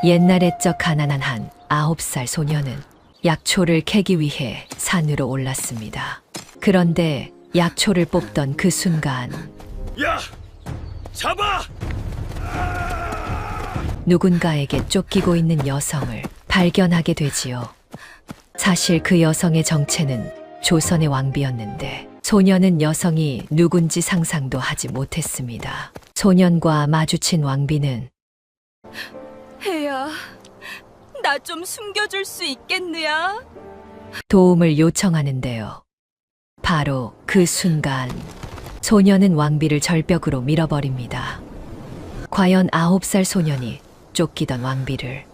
옛날에 적 가난한 한 9살 소녀는 약초를 캐기 위해 산으로 올랐습니다. 그런데 약초를 뽑던 그 순간 야! 잡아! 누군가에게 쫓기고 있는 여성을 발견하게 되지요. 사실 그 여성의 정체는 조선의 왕비였는데 소녀는 여성이 누군지 상상도 하지 못했습니다. 소년과 마주친 왕비는 혜야, 나 좀 숨겨줄 수 있겠느냐? 도움을 요청하는데요. 바로 그 순간 소녀는 왕비를 절벽으로 밀어버립니다. 과연 9살 소년이 쫓기던 왕비를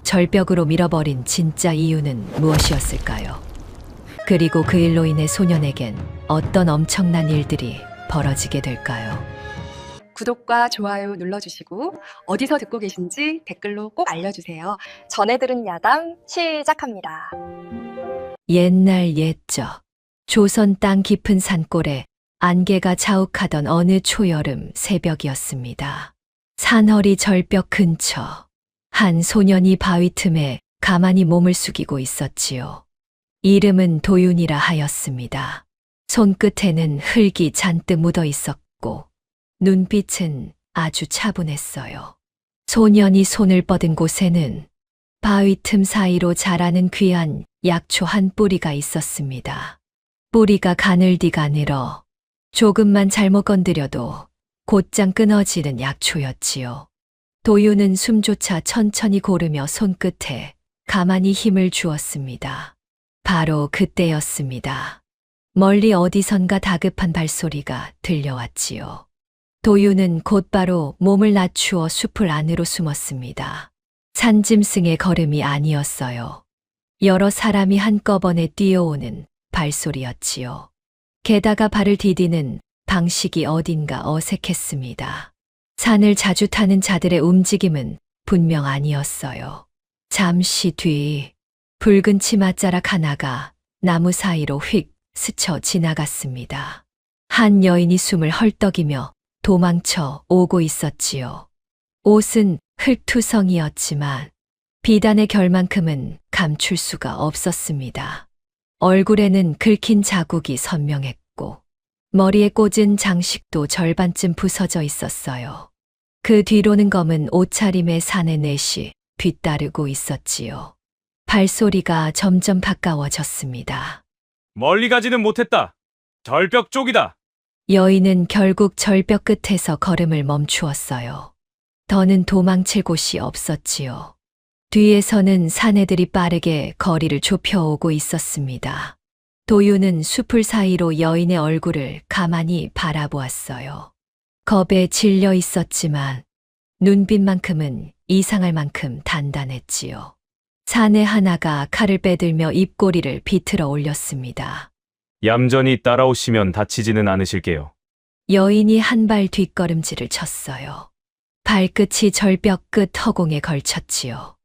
절벽으로 밀어버린 진짜 이유는 무엇이었을까요? 그리고 그 일로 인해 소년에겐 어떤 엄청난 일들이 벌어지게 될까요? 구독과 좋아요 눌러주시고 어디서 듣고 계신지 댓글로 꼭 알려주세요. 전해 들은 야담 시작합니다. 옛날 옛적 조선 땅 깊은 산골에 안개가 자욱하던 어느 초여름 새벽이었습니다. 산허리 절벽 근처 한 소년이 바위 틈에 가만히 몸을 숙이고 있었지요. 이름은 도윤이라 하였습니다. 손끝에는 흙이 잔뜩 묻어 있었고 눈빛은 아주 차분했어요. 소년이 손을 뻗은 곳에는 바위 틈 사이로 자라는 귀한 약초 한 뿌리가 있었습니다. 뿌리가 가늘디가 늘어 조금만 잘못 건드려도 곧장 끊어지는 약초였지요. 도윤은 숨조차 천천히 고르며 손끝에 가만히 힘을 주었습니다. 바로 그때였습니다. 멀리 어디선가 다급한 발소리가 들려왔지요. 도윤은 곧바로 몸을 낮추어 숲을 안으로 숨었습니다. 산짐승의 걸음이 아니었어요. 여러 사람이 한꺼번에 뛰어오는 발소리였지요. 게다가 발을 디디는 방식이 어딘가 어색했습니다. 산을 자주 타는 자들의 움직임은 분명 아니었어요. 잠시 뒤 붉은 치맛자락 하나가 나무 사이로 휙 스쳐 지나갔습니다. 한 여인이 숨을 헐떡이며 도망쳐 오고 있었지요. 옷은 흙투성이었지만 비단의 결만큼은 감출 수가 없었습니다. 얼굴에는 긁힌 자국이 선명했고 머리에 꽂은 장식도 절반쯤 부서져 있었어요. 그 뒤로는 검은 옷차림의 사내 넷이 뒤따르고 있었지요. 발소리가 점점 가까워졌습니다. 멀리 가지는 못했다. 절벽 쪽이다. 여인은 결국 절벽 끝에서 걸음을 멈추었어요. 더는 도망칠 곳이 없었지요. 뒤에서는 사내들이 빠르게 거리를 좁혀오고 있었습니다. 도윤은 숲을 사이로 여인의 얼굴을 가만히 바라보았어요. 겁에 질려 있었지만 눈빛만큼은 이상할 만큼 단단했지요. 사내 하나가 칼을 빼들며 입꼬리를 비틀어 올렸습니다. 얌전히 따라오시면 다치지는 않으실게요. 여인이 한 발 뒷걸음질을 쳤어요. 발끝이 절벽 끝 허공에 걸쳤지요.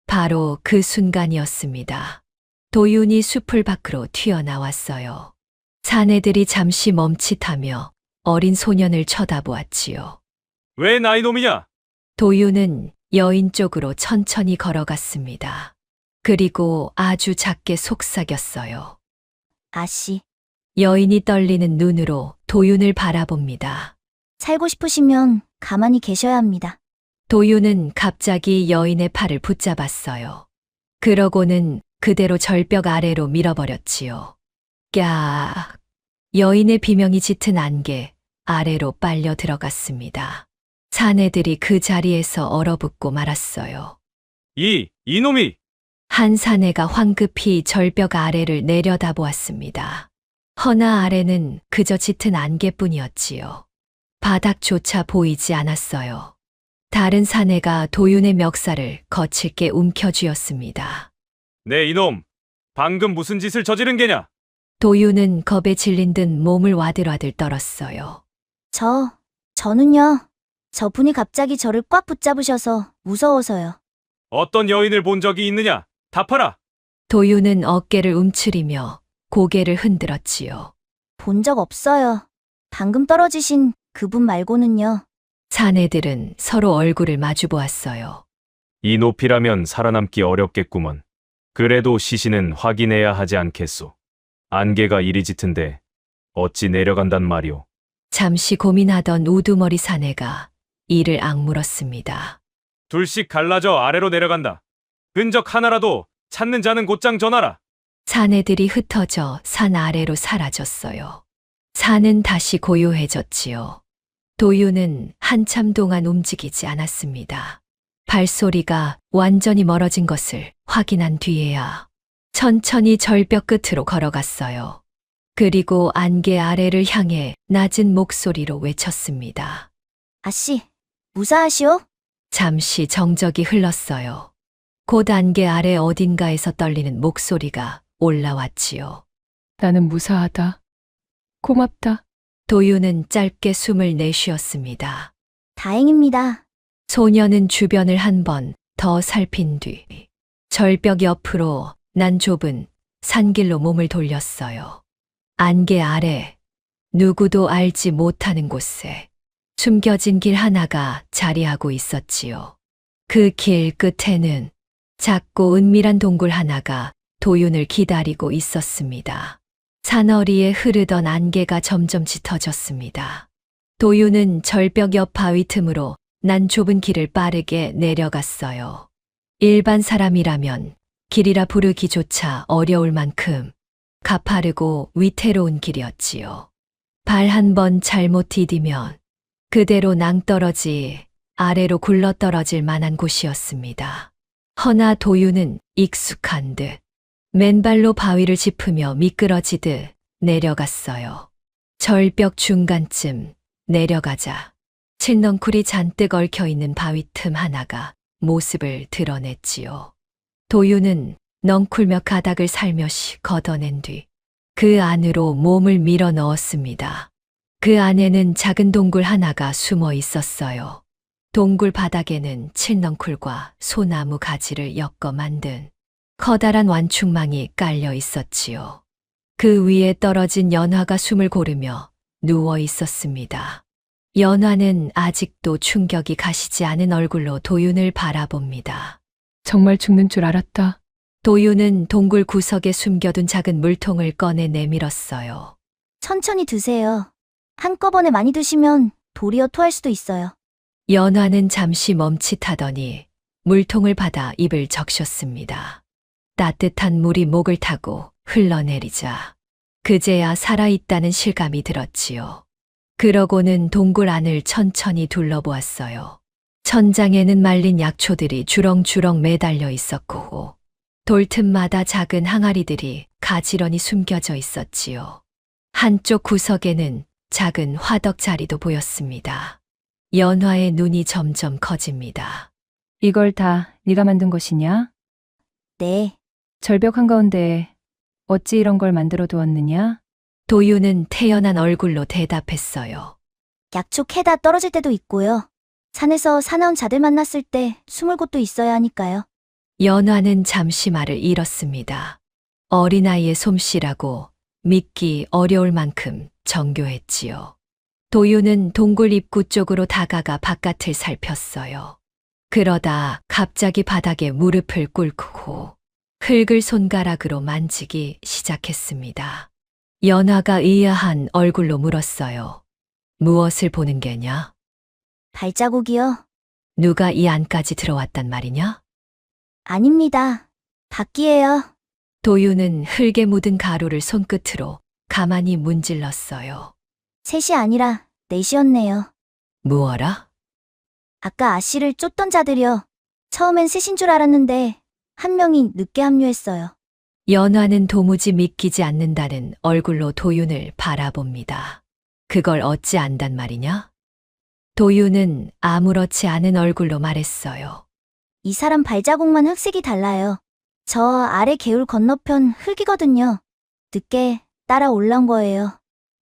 바로 그 순간이었습니다. 도윤이 숲을 밖으로 튀어나왔어요. 사내들이 잠시 멈칫하며 어린 소년을 쳐다보았지요. 왜 나이 놈이냐? 도윤은 여인 쪽으로 천천히 걸어갔습니다. 그리고 아주 작게 속삭였어요. 아씨, 여인이 떨리는 눈으로 도윤을 바라봅니다. 살고 싶으시면 가만히 계셔야 합니다. 도윤은 갑자기 여인의 팔을 붙잡았어요. 그러고는 그대로 절벽 아래로 밀어버렸지요. 깍! 여인의 비명이 짙은 안개 아래로 빨려 들어갔습니다. 사내들이 그 자리에서 얼어붙고 말았어요. 이놈이! 한 사내가 황급히 절벽 아래를 내려다보았습니다. 허나 아래는 그저 짙은 안개뿐이었지요. 바닥조차 보이지 않았어요. 다른 사내가 도윤의 멱살을 거칠게 움켜쥐었습니다. 네 이놈! 방금 무슨 짓을 저지른 게냐? 도윤은 겁에 질린 듯 몸을 와들와들 떨었어요. 저는요. 저분이 갑자기 저를 꽉 붙잡으셔서 무서워서요. 어떤 여인을 본 적이 있느냐? 답하라! 도윤은 어깨를 움츠리며 고개를 흔들었지요. 본 적 없어요. 방금 떨어지신 그분 말고는요. 사내들은 서로 얼굴을 마주보았어요. 이 높이라면 살아남기 어렵겠구먼. 그래도 시신은 확인해야 하지 않겠소. 안개가 이리 짙은데 어찌 내려간단 말이오. 잠시 고민하던 우두머리 사내가 이를 악물었습니다. 둘씩 갈라져 아래로 내려간다. 흔적 하나라도 찾는 자는 곧장 전하라. 사내들이 흩어져 산 아래로 사라졌어요. 산은 다시 고요해졌지요. 도유는 한참 동안 움직이지 않았습니다. 발소리가 완전히 멀어진 것을 확인한 뒤에야 천천히 절벽 끝으로 걸어갔어요. 그리고 안개 아래를 향해 낮은 목소리로 외쳤습니다. 아씨, 무사하시오? 잠시 정적이 흘렀어요. 곧 안개 아래 어딘가에서 떨리는 목소리가 올라왔지요. 나는 무사하다. 고맙다. 도유는 짧게 숨을 내쉬었습니다. 다행입니다. 소녀는 주변을 한 번 더 살핀 뒤 절벽 옆으로 난 좁은 산길로 몸을 돌렸어요. 안개 아래 누구도 알지 못하는 곳에 숨겨진 길 하나가 자리하고 있었지요. 그 길 끝에는 작고 은밀한 동굴 하나가 도윤을 기다리고 있었습니다. 산허리에 흐르던 안개가 점점 짙어졌습니다. 도윤은 절벽 옆 바위 틈으로 난 좁은 길을 빠르게 내려갔어요. 일반 사람이라면 길이라 부르기조차 어려울 만큼 가파르고 위태로운 길이었지요. 발 한 번 잘못 디디면 그대로 낭떠러지 아래로 굴러떨어질 만한 곳이었습니다. 허나 도유는 익숙한 듯 맨발로 바위를 짚으며 미끄러지듯 내려갔어요. 절벽 중간쯤 내려가자 칠넝쿨이 잔뜩 얽혀있는 바위 틈 하나가 모습을 드러냈지요. 도유는 넝쿨며 가닥을 살며시 걷어낸 뒤 그 안으로 몸을 밀어 넣었습니다. 그 안에는 작은 동굴 하나가 숨어 있었어요. 동굴 바닥에는 칠넝쿨과 소나무 가지를 엮어 만든 커다란 완충망이 깔려 있었지요. 그 위에 떨어진 연화가 숨을 고르며 누워 있었습니다. 연화는 아직도 충격이 가시지 않은 얼굴로 도윤을 바라봅니다. 정말 죽는 줄 알았다. 도윤은 동굴 구석에 숨겨둔 작은 물통을 꺼내 내밀었어요. 천천히 드세요. 한꺼번에 많이 드시면 도리어 토할 수도 있어요. 연화는 잠시 멈칫하더니 물통을 받아 입을 적셨습니다. 따뜻한 물이 목을 타고 흘러내리자 그제야 살아있다는 실감이 들었지요. 그러고는 동굴 안을 천천히 둘러보았어요. 천장에는 말린 약초들이 주렁주렁 매달려 있었고 돌틈마다 작은 항아리들이 가지런히 숨겨져 있었지요. 한쪽 구석에는 작은 화덕 자리도 보였습니다. 연화의 눈이 점점 커집니다. 이걸 다 네가 만든 것이냐? 네, 절벽 한가운데 어찌 이런 걸 만들어 두었느냐? 도유는 태연한 얼굴로 대답했어요. 약초 캐다 떨어질 때도 있고요. 산에서 사나운 자들 만났을 때 숨을 곳도 있어야 하니까요. 연화는 잠시 말을 잃었습니다. 어린아이의 솜씨라고 믿기 어려울 만큼 정교했지요. 도유는 동굴 입구 쪽으로 다가가 바깥을 살폈어요. 그러다 갑자기 바닥에 무릎을 꿇고 흙을 손가락으로 만지기 시작했습니다. 연화가 의아한 얼굴로 물었어요. 무엇을 보는 게냐? 발자국이요? 누가 이 안까지 들어왔단 말이냐? 아닙니다. 밖이에요. 도유는 흙에 묻은 가루를 손끝으로 가만히 문질렀어요. 셋이 아니라 넷이었네요. 무어라? 아까 아씨를 쫓던 자들이요. 처음엔 셋인 줄 알았는데 한 명이 늦게 합류했어요. 연화는 도무지 믿기지 않는다는 얼굴로 도윤을 바라봅니다. 그걸 어찌 안단 말이냐? 도윤은 아무렇지 않은 얼굴로 말했어요. 이 사람 발자국만 흑색이 달라요. 저 아래 개울 건너편 흙이거든요. 늦게 따라 올라온 거예요.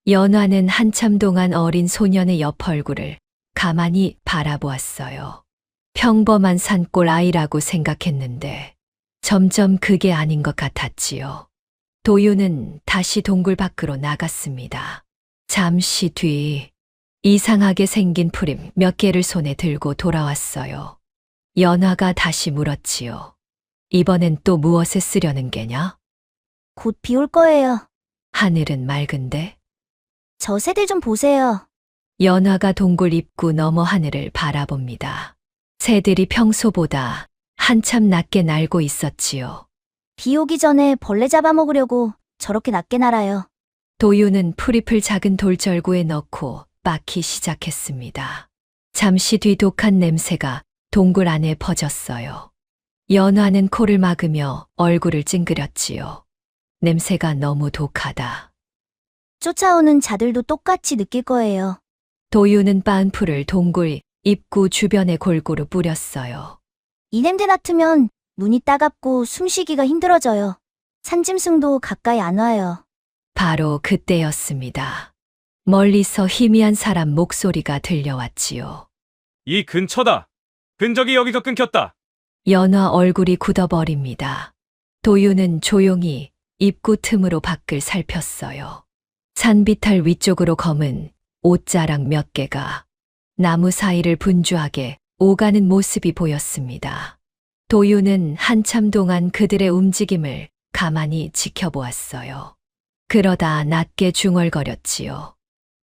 연화는 한참 동안 어린 소년의 옆 얼굴을 가만히 바라보았어요. 평범한 산골 아이라고 생각했는데 점점 그게 아닌 것 같았지요. 도유는 다시 동굴 밖으로 나갔습니다. 잠시 뒤 이상하게 생긴 풀임 몇 개를 손에 들고 돌아왔어요. 연화가 다시 물었지요. 이번엔 또 무엇에 쓰려는 게냐? 곧 비 올 거예요. 하늘은 맑은데? 저 새들 좀 보세요. 연화가 동굴 입구 너머 하늘을 바라봅니다. 새들이 평소보다 한참 낮게 날고 있었지요. 비 오기 전에 벌레 잡아먹으려고 저렇게 낮게 날아요. 도유는 풀잎을 작은 돌절구에 넣고 빻기 시작했습니다. 잠시 뒤 독한 냄새가 동굴 안에 퍼졌어요. 연화는 코를 막으며 얼굴을 찡그렸지요. 냄새가 너무 독하다. 쫓아오는 자들도 똑같이 느낄 거예요. 도유는 빻은 풀을 동굴 입구 주변에 골고루 뿌렸어요. 이 냄새 맡으면 눈이 따갑고 숨쉬기가 힘들어져요. 산짐승도 가까이 안 와요. 바로 그때였습니다. 멀리서 희미한 사람 목소리가 들려왔지요. 이 근처다. 흔적이 여기서 끊겼다. 연화 얼굴이 굳어버립니다. 도유는 조용히 입구 틈으로 밖을 살폈어요. 산비탈 위쪽으로 검은 옷자락 몇 개가 나무 사이를 분주하게 오가는 모습이 보였습니다. 도유는 한참 동안 그들의 움직임을 가만히 지켜보았어요. 그러다 낮게 중얼거렸지요.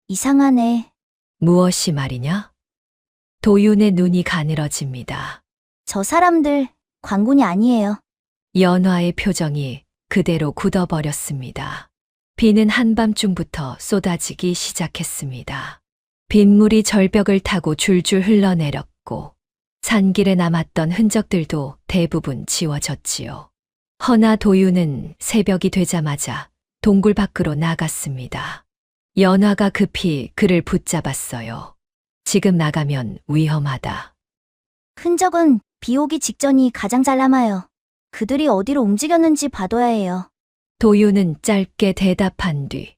이상하네. 무엇이 말이냐? 도윤의 눈이 가늘어집니다. 저 사람들 관군이 아니에요. 연화의 표정이 그대로 굳어버렸습니다. 비는 한밤중부터 쏟아지기 시작했습니다. 빗물이 절벽을 타고 줄줄 흘러내렸고 산길에 남았던 흔적들도 대부분 지워졌지요. 허나 도윤은 새벽이 되자마자 동굴 밖으로 나갔습니다. 연화가 급히 그를 붙잡았어요. 지금 나가면 위험하다. 흔적은 비 오기 직전이 가장 잘 남아요. 그들이 어디로 움직였는지 봐둬야 해요. 도윤은 짧게 대답한 뒤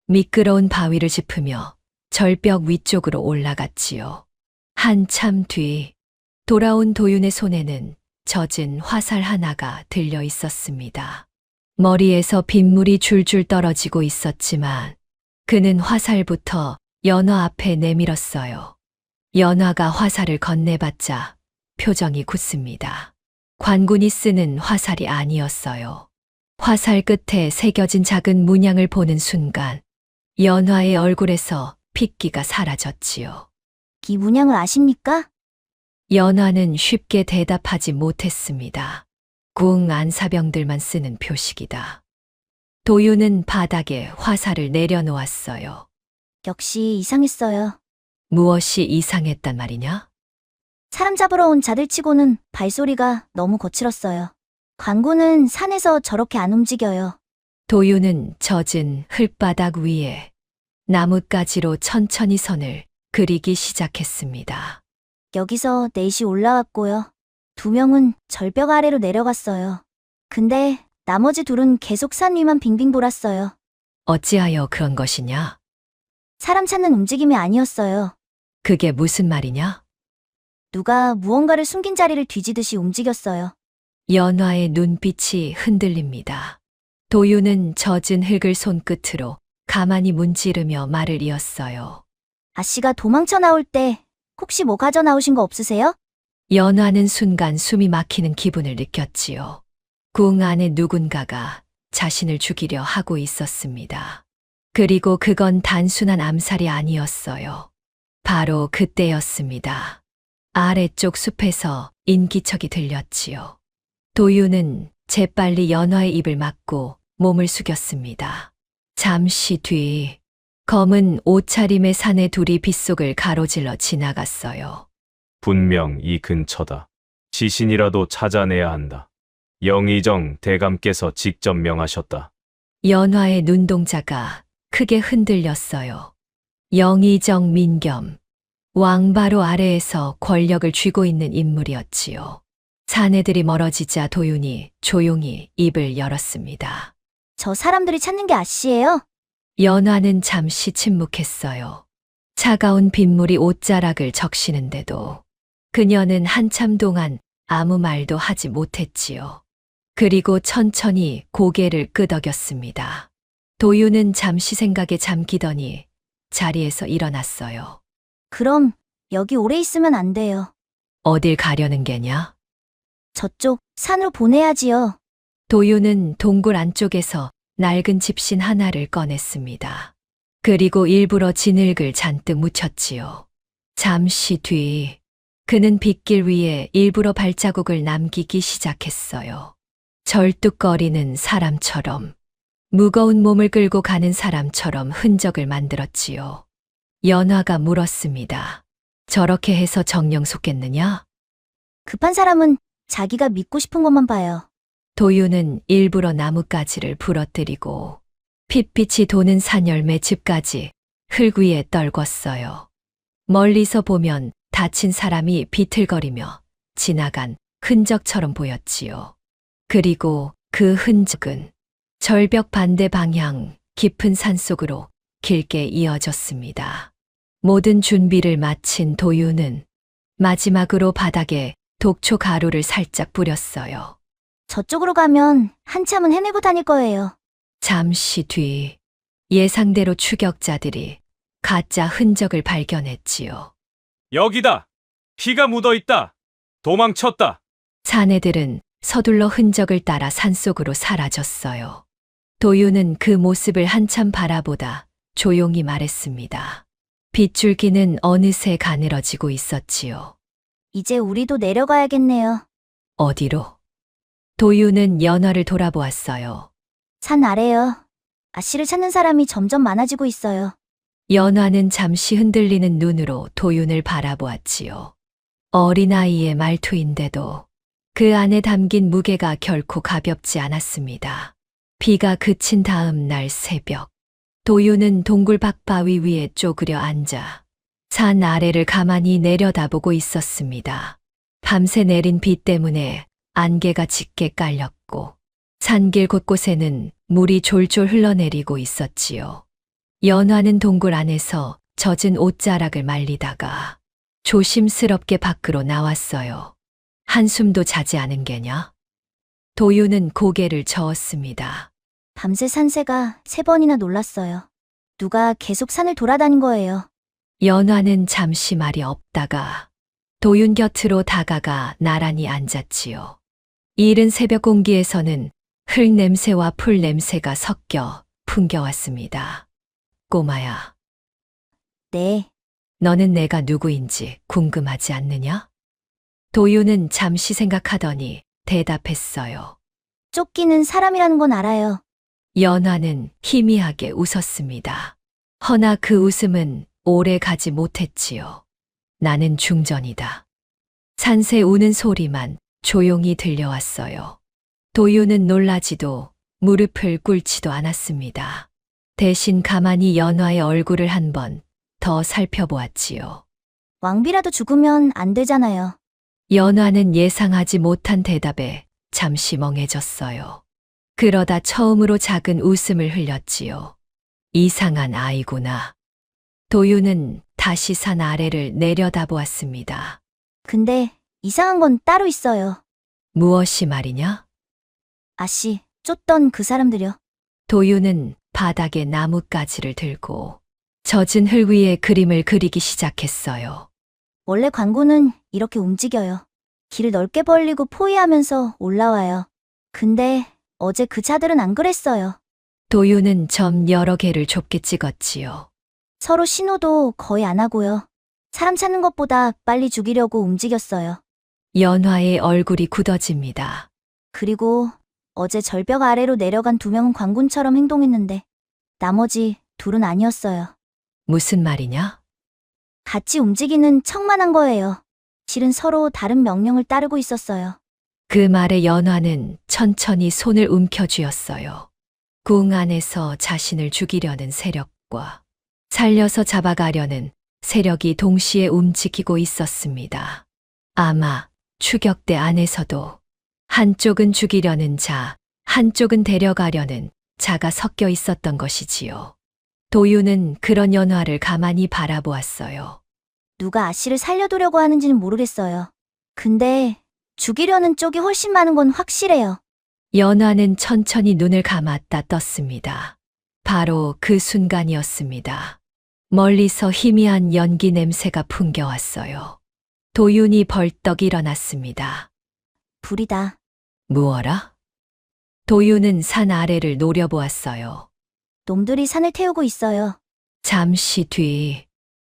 미끄러운 바위를 짚으며 절벽 위쪽으로 올라갔지요. 한참 뒤 돌아온 도윤의 손에는 젖은 화살 하나가 들려 있었습니다. 머리에서 빗물이 줄줄 떨어지고 있었지만 그는 화살부터 연화 앞에 내밀었어요. 연화가 화살을 건네받자 표정이 굳습니다. 관군이 쓰는 화살이 아니었어요. 화살 끝에 새겨진 작은 문양을 보는 순간 연화의 얼굴에서 핏기가 사라졌지요. 이 문양을 아십니까? 연화는 쉽게 대답하지 못했습니다. 궁 안사병들만 쓰는 표식이다. 도윤은 바닥에 화살을 내려놓았어요. 역시 이상했어요. 무엇이 이상했단 말이냐? 사람 잡으러 온 자들 치고는 발소리가 너무 거칠었어요. 관군은 산에서 저렇게 안 움직여요. 도윤은 젖은 흙바닥 위에 나뭇가지로 천천히 선을 그리기 시작했습니다. 여기서 넷이 올라왔고요. 2명은 절벽 아래로 내려갔어요. 근데 나머지 둘은 계속 산 위만 빙빙 돌았어요. 어찌하여 그런 것이냐? 사람 찾는 움직임이 아니었어요. 그게 무슨 말이냐? 누가 무언가를 숨긴 자리를 뒤지듯이 움직였어요. 연화의 눈빛이 흔들립니다. 도윤은 젖은 흙을 손끝으로 가만히 문지르며 말을 이었어요. 아씨가 도망쳐 나올 때 혹시 뭐 가져 나오신 거 없으세요? 연화는 순간 숨이 막히는 기분을 느꼈지요. 궁 안에 누군가가 자신을 죽이려 하고 있었습니다. 그리고 그건 단순한 암살이 아니었어요. 바로 그때였습니다. 아래쪽 숲에서 인기척이 들렸지요. 도윤은 재빨리 연화의 입을 막고 몸을 숙였습니다. 잠시 뒤 검은 옷차림의 사내 둘이 빗속을 가로질러 지나갔어요. 분명 이 근처다. 시신이라도 찾아내야 한다. 영의정 대감께서 직접 명하셨다. 연화의 눈동자가 크게 흔들렸어요. 영의정 민겸, 왕 바로 아래에서 권력을 쥐고 있는 인물이었지요. 사내들이 멀어지자 도윤이 조용히 입을 열었습니다. 저 사람들이 찾는 게 아씨예요? 연화는 잠시 침묵했어요. 차가운 빗물이 옷자락을 적시는데도 그녀는 한참 동안 아무 말도 하지 못했지요. 그리고 천천히 고개를 끄덕였습니다. 도윤은 잠시 생각에 잠기더니 자리에서 일어났어요. 그럼 여기 오래 있으면 안 돼요. 어딜 가려는 게냐? 저쪽 산으로 보내야지요. 도윤은 동굴 안쪽에서 낡은 집신 하나를 꺼냈습니다. 그리고 일부러 진흙을 잔뜩 묻혔지요. 잠시 뒤 그는 빗길 위에 일부러 발자국을 남기기 시작했어요. 절뚝거리는 사람처럼, 무거운 몸을 끌고 가는 사람처럼 흔적을 만들었지요. 연화가 물었습니다. 저렇게 해서 정령 속겠느냐? 급한 사람은 자기가 믿고 싶은 것만 봐요. 도윤은 일부러 나뭇가지를 부러뜨리고 핏빛이 도는 산열매 집까지 흙 위에 떨궜어요. 멀리서 보면 다친 사람이 비틀거리며 지나간 흔적처럼 보였지요. 그리고 그 흔적은 절벽 반대 방향 깊은 산속으로 길게 이어졌습니다. 모든 준비를 마친 도윤은 마지막으로 바닥에 독초 가루를 살짝 뿌렸어요. 저쪽으로 가면 한참은 헤매고 다닐 거예요. 잠시 뒤 예상대로 추격자들이 가짜 흔적을 발견했지요. 여기다! 피가 묻어 있다! 도망쳤다! 사내들은 서둘러 흔적을 따라 산속으로 사라졌어요. 도윤은 그 모습을 한참 바라보다 조용히 말했습니다. 빗줄기는 어느새 가늘어지고 있었지요. 이제 우리도 내려가야겠네요. 어디로? 도윤은 연화를 돌아보았어요. 산 아래요. 아씨를 찾는 사람이 점점 많아지고 있어요. 연화는 잠시 흔들리는 눈으로 도윤을 바라보았지요. 어린아이의 말투인데도 그 안에 담긴 무게가 결코 가볍지 않았습니다. 비가 그친 다음 날 새벽, 도윤은 동굴 박바위 위에 쪼그려 앉아 산 아래를 가만히 내려다보고 있었습니다. 밤새 내린 비 때문에 안개가 짙게 깔렸고 산길 곳곳에는 물이 졸졸 흘러내리고 있었지요. 연화는 동굴 안에서 젖은 옷자락을 말리다가 조심스럽게 밖으로 나왔어요. 한숨도 자지 않은 게냐? 도윤은 고개를 저었습니다. 밤새 산새가 3번이나 놀랐어요. 누가 계속 산을 돌아다닌 거예요. 연화는 잠시 말이 없다가 도윤 곁으로 다가가 나란히 앉았지요. 이른 새벽 공기에서는 흙 냄새와 풀 냄새가 섞여 풍겨왔습니다. 꼬마야, 네, 너는 내가 누구인지 궁금하지 않느냐? 도윤은 잠시 생각하더니 대답했어요. 쫓기는 사람이라는 건 알아요. 연화는 희미하게 웃었습니다. 허나 그 웃음은 오래 가지 못했지요. 나는 중전이다. 산새 우는 소리만 조용히 들려왔어요. 도윤은 놀라지도 무릎을 꿇지도 않았습니다. 대신 가만히 연화의 얼굴을 한 번 더 살펴보았지요. 왕비라도 죽으면 안 되잖아요. 연화는 예상하지 못한 대답에 잠시 멍해졌어요. 그러다 처음으로 작은 웃음을 흘렸지요. 이상한 아이구나. 도윤은 다시 산 아래를 내려다보았습니다. 근데 이상한 건 따로 있어요. 무엇이 말이냐? 아씨, 쫓던 그 사람들이요. 도윤은 바닥에 나뭇가지를 들고 젖은 흙 위에 그림을 그리기 시작했어요. 원래 광구는 이렇게 움직여요. 길을 넓게 벌리고 포위하면서 올라와요. 근데 어제 그 차들은 안 그랬어요. 도윤은 점 여러 개를 좁게 찍었지요. 서로 신호도 거의 안 하고요. 사람 찾는 것보다 빨리 죽이려고 움직였어요. 연화의 얼굴이 굳어집니다. 그리고 어제 절벽 아래로 내려간 2명은 광군처럼 행동했는데 나머지 2은 아니었어요. 무슨 말이냐? 같이 움직이는 척만 한 거예요. 실은 서로 다른 명령을 따르고 있었어요. 그 말에 연화는 천천히 손을 움켜쥐었어요. 궁 안에서 자신을 죽이려는 세력과 살려서 잡아가려는 세력이 동시에 움직이고 있었습니다. 아마 추격대 안에서도 한쪽은 죽이려는 자, 한쪽은 데려가려는 자가 섞여 있었던 것이지요. 도윤은 그런 연화를 가만히 바라보았어요. 누가 아씨를 살려두려고 하는지는 모르겠어요. 근데 죽이려는 쪽이 훨씬 많은 건 확실해요. 연화는 천천히 눈을 감았다 떴습니다. 바로 그 순간이었습니다. 멀리서 희미한 연기 냄새가 풍겨왔어요. 도윤이 벌떡 일어났습니다. 불이다. 무어라? 도윤은 산 아래를 노려보았어요. 놈들이 산을 태우고 있어요. 잠시 뒤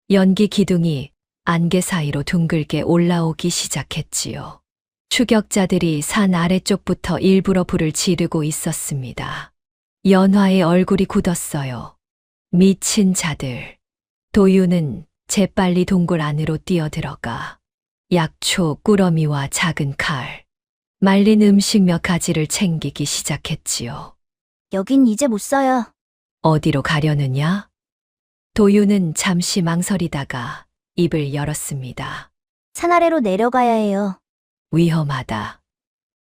연기 기둥이 안개 사이로 둥글게 올라오기 시작했지요. 추격자들이 산 아래쪽부터 일부러 불을 지르고 있었습니다. 연화의 얼굴이 굳었어요. 미친 자들. 도윤은 재빨리 동굴 안으로 뛰어들어가 약초, 꾸러미와 작은 칼, 말린 음식 몇 가지를 챙기기 시작했지요. 여긴 이제 못 써요. 어디로 가려느냐? 도윤은 잠시 망설이다가 입을 열었습니다. 산 아래로 내려가야 해요. 위험하다.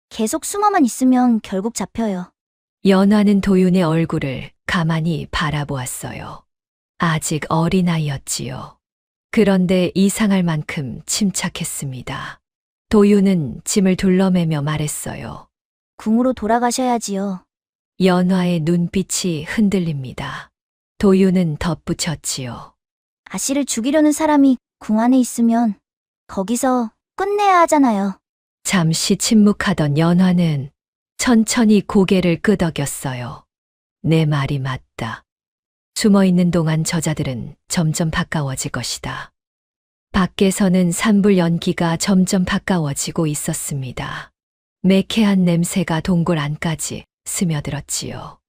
계속 숨어만 있으면 결국 잡혀요. 연화는 도윤의 얼굴을 가만히 바라보았어요. 아직 어린아이였지요. 그런데 이상할 만큼 침착했습니다. 도윤은 짐을 둘러매며 말했어요. 궁으로 돌아가셔야지요. 연화의 눈빛이 흔들립니다. 도윤은 덧붙였지요. 아씨를 죽이려는 사람이 궁 안에 있으면 거기서 끝내야 하잖아요. 잠시 침묵하던 연화는 천천히 고개를 끄덕였어요. 내 말이 맞다. 숨어있는 동안 저자들은 점점 가까워질 것이다. 밖에서는 산불 연기가 점점 가까워지고 있었습니다. 매캐한 냄새가 동굴 안까지 스며들었지요.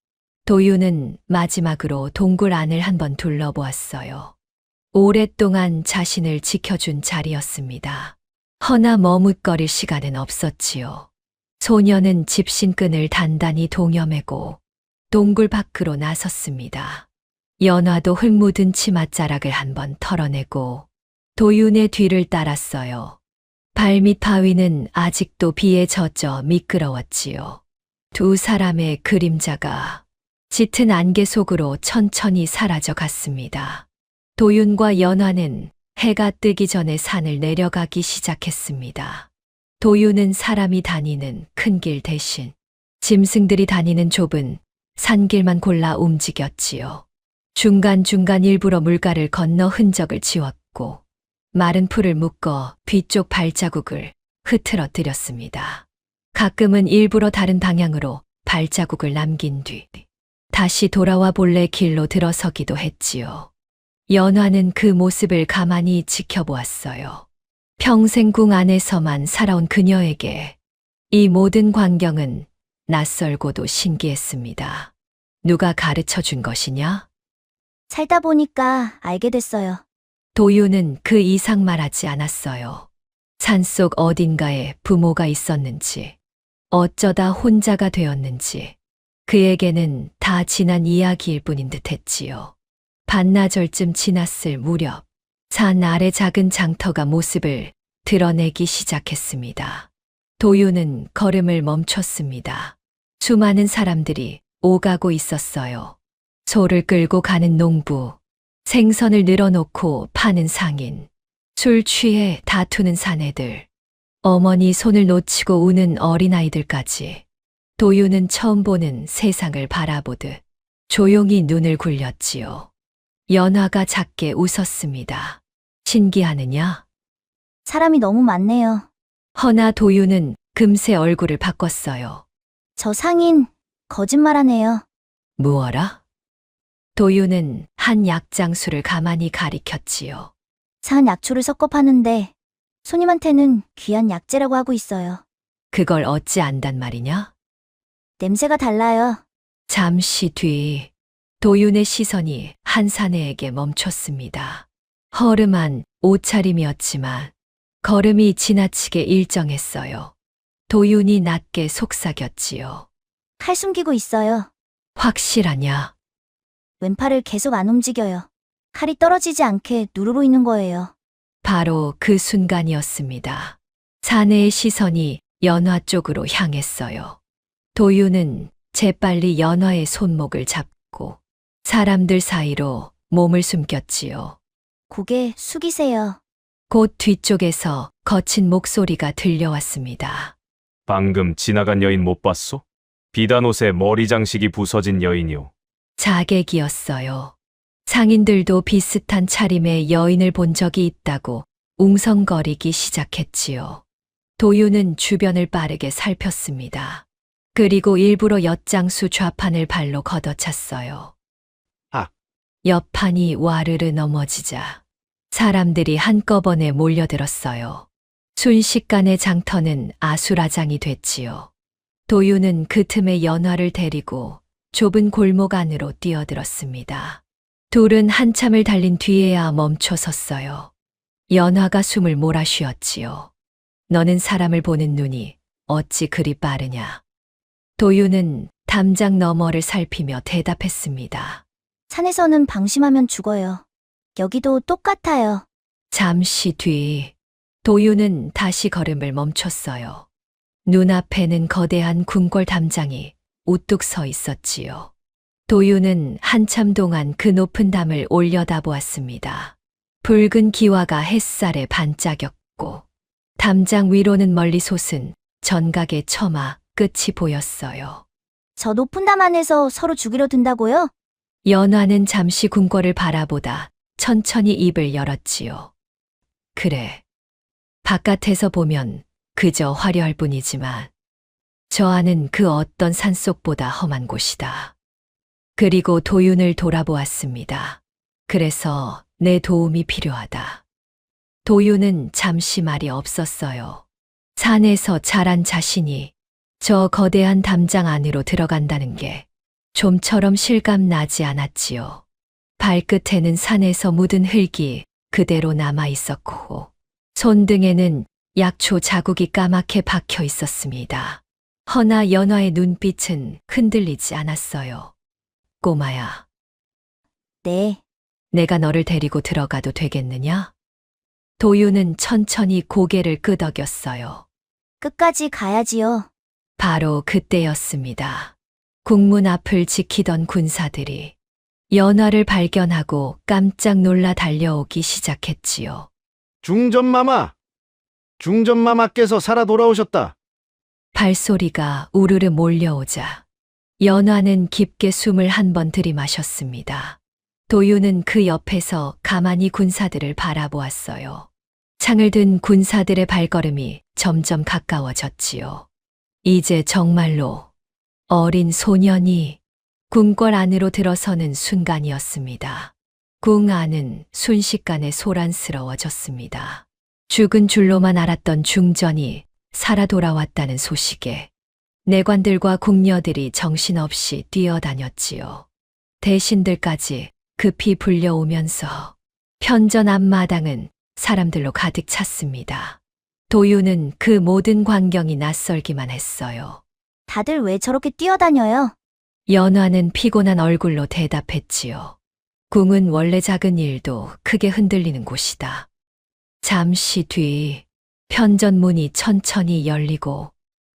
도윤은 마지막으로 동굴 안을 한번 둘러보았어요. 오랫동안 자신을 지켜준 자리였습니다. 허나 머뭇거릴 시간은 없었지요. 소녀는 집신끈을 단단히 동여매고 동굴 밖으로 나섰습니다. 연화도 흙 묻은 치맛자락을 한번 털어내고 도윤의 뒤를 따랐어요. 발밑 바위는 아직도 비에 젖어 미끄러웠지요. 두 사람의 그림자가 짙은 안개 속으로 천천히 사라져 갔습니다. 도윤과 연화는 해가 뜨기 전에 산을 내려가기 시작했습니다. 도윤은 사람이 다니는 큰 길 대신 짐승들이 다니는 좁은 산길만 골라 움직였지요. 중간중간 일부러 물가를 건너 흔적을 지웠고 마른 풀을 묶어 뒤쪽 발자국을 흐트러뜨렸습니다. 가끔은 일부러 다른 방향으로 발자국을 남긴 뒤 다시 돌아와 본래 길로 들어서기도 했지요. 연화는 그 모습을 가만히 지켜보았어요. 평생 궁 안에서만 살아온 그녀에게 이 모든 광경은 낯설고도 신기했습니다. 누가 가르쳐 준 것이냐? 살다 보니까 알게 됐어요. 도윤은 그 이상 말하지 않았어요. 산속 어딘가에 부모가 있었는지, 어쩌다 혼자가 되었는지, 그에게는 다 지난 이야기일 뿐인 듯 했지요. 반나절쯤 지났을 무렵, 산 아래 작은 장터가 모습을 드러내기 시작했습니다. 도윤은 걸음을 멈췄습니다. 수많은 사람들이 오가고 있었어요. 소를 끌고 가는 농부, 생선을 늘어놓고 파는 상인, 술 취해 다투는 사내들, 어머니 손을 놓치고 우는 어린아이들까지 도윤은 처음 보는 세상을 바라보듯 조용히 눈을 굴렸지요. 연화가 작게 웃었습니다. 신기하느냐? 사람이 너무 많네요. 허나 도윤은 금세 얼굴을 바꿨어요. 저 상인 거짓말하네요. 무어라? 도윤은 한 약장수를 가만히 가리켰지요. 산 약초를 섞어 파는데 손님한테는 귀한 약재라고 하고 있어요. 그걸 어찌 안단 말이냐? 냄새가 달라요. 잠시 뒤 도윤의 시선이 한 사내에게 멈췄습니다. 허름한 옷차림이었지만 걸음이 지나치게 일정했어요. 도윤이 낮게 속삭였지요. 칼 숨기고 있어요. 확실하냐? 왼팔을 계속 안 움직여요. 칼이 떨어지지 않게 누르고 있는 거예요. 바로 그 순간이었습니다. 사내의 시선이 연화 쪽으로 향했어요. 도윤은 재빨리 연화의 손목을 잡고 사람들 사이로 몸을 숨겼지요. 고개 숙이세요. 곧 뒤쪽에서 거친 목소리가 들려왔습니다. 방금 지나간 여인 못 봤소? 비단 옷에 머리 장식이 부서진 여인이오. 자객이었어요. 상인들도 비슷한 차림의 여인을 본 적이 있다고 웅성거리기 시작했지요. 도윤은 주변을 빠르게 살폈습니다. 그리고 일부러 엿장수 좌판을 발로 걷어찼어요. 아. 옆판이 와르르 넘어지자 사람들이 한꺼번에 몰려들었어요. 순식간에 장터는 아수라장이 됐지요. 도윤은 그 틈에 연화를 데리고 좁은 골목 안으로 뛰어들었습니다. 둘은 한참을 달린 뒤에야 멈춰 섰어요. 연화가 숨을 몰아쉬었지요. 너는 사람을 보는 눈이 어찌 그리 빠르냐. 도윤은 담장 너머를 살피며 대답했습니다. 산에서는 방심하면 죽어요. 여기도 똑같아요. 잠시 뒤 도윤은 다시 걸음을 멈췄어요. 눈앞에는 거대한 궁궐 담장이 우뚝 서 있었지요. 도윤은 한참 동안 그 높은 담을 올려다보았습니다. 붉은 기와가 햇살에 반짝였고 담장 위로는 멀리 솟은 전각의 처마 끝이 보였어요. 저 높은 담 안에서 서로 죽이려 든다고요? 연화는 잠시 궁궐을 바라보다 천천히 입을 열었지요. 그래. 바깥에서 보면 그저 화려할 뿐이지만 저 안은 그 어떤 산속보다 험한 곳이다. 그리고 도윤을 돌아보았습니다. 그래서 내 도움이 필요하다. 도윤은 잠시 말이 없었어요. 산에서 자란 자신이 저 거대한 담장 안으로 들어간다는 게 좀처럼 실감 나지 않았지요. 발끝에는 산에서 묻은 흙이 그대로 남아 있었고 손등에는 약초 자국이 까맣게 박혀 있었습니다. 허나 연화의 눈빛은 흔들리지 않았어요. 꼬마야, 네. 내가 너를 데리고 들어가도 되겠느냐? 도윤은 천천히 고개를 끄덕였어요. 끝까지 가야지요. 바로 그때였습니다. 국문 앞을 지키던 군사들이 연화를 발견하고 깜짝 놀라 달려오기 시작했지요. 중전마마! 중전마마께서 살아 돌아오셨다. 발소리가 우르르 몰려오자 연화는 깊게 숨을 한 번 들이마셨습니다. 도윤은 그 옆에서 가만히 군사들을 바라보았어요. 창을 든 군사들의 발걸음이 점점 가까워졌지요. 이제 정말로 어린 소년이 궁궐 안으로 들어서는 순간이었습니다. 궁 안은 순식간에 소란스러워졌습니다. 죽은 줄로만 알았던 중전이 살아 돌아왔다는 소식에 내관들과 궁녀들이 정신없이 뛰어다녔지요. 대신들까지 급히 불려오면서 편전 앞마당은 사람들로 가득 찼습니다. 도윤은 그 모든 광경이 낯설기만 했어요. 다들 왜 저렇게 뛰어다녀요? 연화는 피곤한 얼굴로 대답했지요. 궁은 원래 작은 일도 크게 흔들리는 곳이다. 잠시 뒤 편전문이 천천히 열리고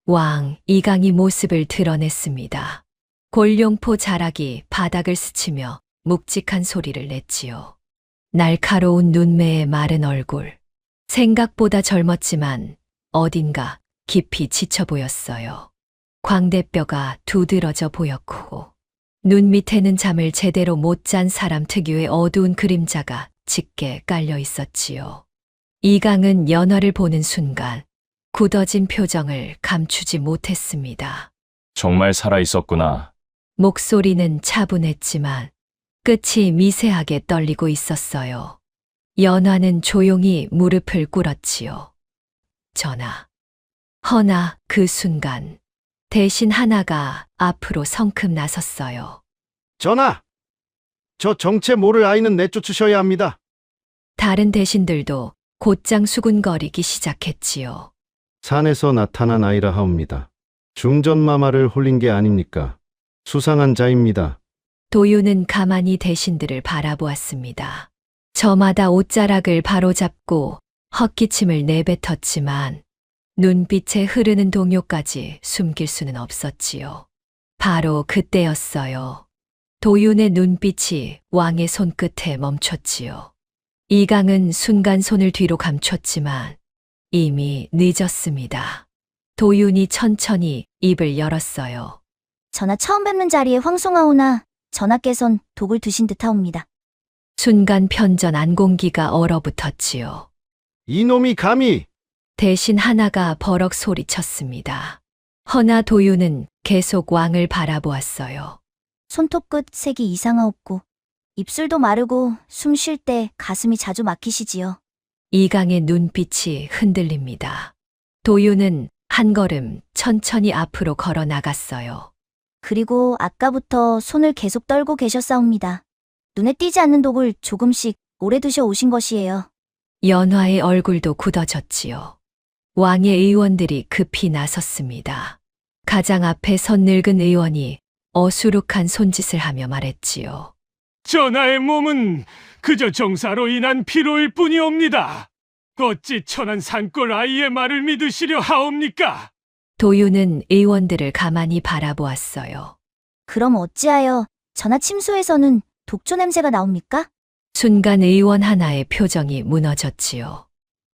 왕 이강이 모습을 드러냈습니다. 골룡포 자락이 바닥을 스치며 묵직한 소리를 냈지요. 날카로운 눈매의 마른 얼굴. 생각보다 젊었지만 어딘가 깊이 지쳐 보였어요. 광대뼈가 두드러져 보였고 눈 밑에는 잠을 제대로 못 잔 사람 특유의 어두운 그림자가 짙게 깔려 있었지요. 이강은 연화를 보는 순간 굳어진 표정을 감추지 못했습니다. 정말 살아 있었구나. 목소리는 차분했지만 끝이 미세하게 떨리고 있었어요. 연화는 조용히 무릎을 꿇었지요. 전하. 허나 그 순간 대신 하나가 앞으로 성큼 나섰어요. 전하! 저 정체 모를 아이는 내쫓으셔야 합니다. 다른 대신들도 곧장 수군거리기 시작했지요. 산에서 나타난 아이라 하옵니다. 중전마마를 홀린 게 아닙니까? 수상한 자입니다. 도윤은 가만히 대신들을 바라보았습니다. 저마다 옷자락을 바로잡고 헛기침을 내뱉었지만 눈빛에 흐르는 동요까지 숨길 수는 없었지요. 바로 그때였어요. 도윤의 눈빛이 왕의 손끝에 멈췄지요. 이강은 순간 손을 뒤로 감췄지만 이미 늦었습니다. 도윤이 천천히 입을 열었어요. 전하 처음 뵙는 자리에 황송하오나 전하께선 독을 드신 듯하옵니다. 순간 편전 안공기가 얼어붙었지요. 이놈이 감히! 대신 하나가 버럭 소리쳤습니다. 허나 도윤은 계속 왕을 바라보았어요. 손톱 끝 색이 이상하옵고 입술도 마르고 숨 쉴 때 가슴이 자주 막히시지요. 이강의 눈빛이 흔들립니다. 도윤은 한 걸음 천천히 앞으로 걸어 나갔어요. 그리고 아까부터 손을 계속 떨고 계셨사옵니다. 눈에 띄지 않는 독을 조금씩 오래 드셔 오신 것이에요. 연화의 얼굴도 굳어졌지요. 왕의 의원들이 급히 나섰습니다. 가장 앞에 선 늙은 의원이 어수룩한 손짓을 하며 말했지요. 전하의 몸은 그저 정사로 인한 피로일 뿐이옵니다. 어찌 천한 산골 아이의 말을 믿으시려 하옵니까? 도윤은 의원들을 가만히 바라보았어요. 그럼 어찌하여 전하 침소에서는 독초 냄새가 나옵니까? 순간 의원 하나의 표정이 무너졌지요.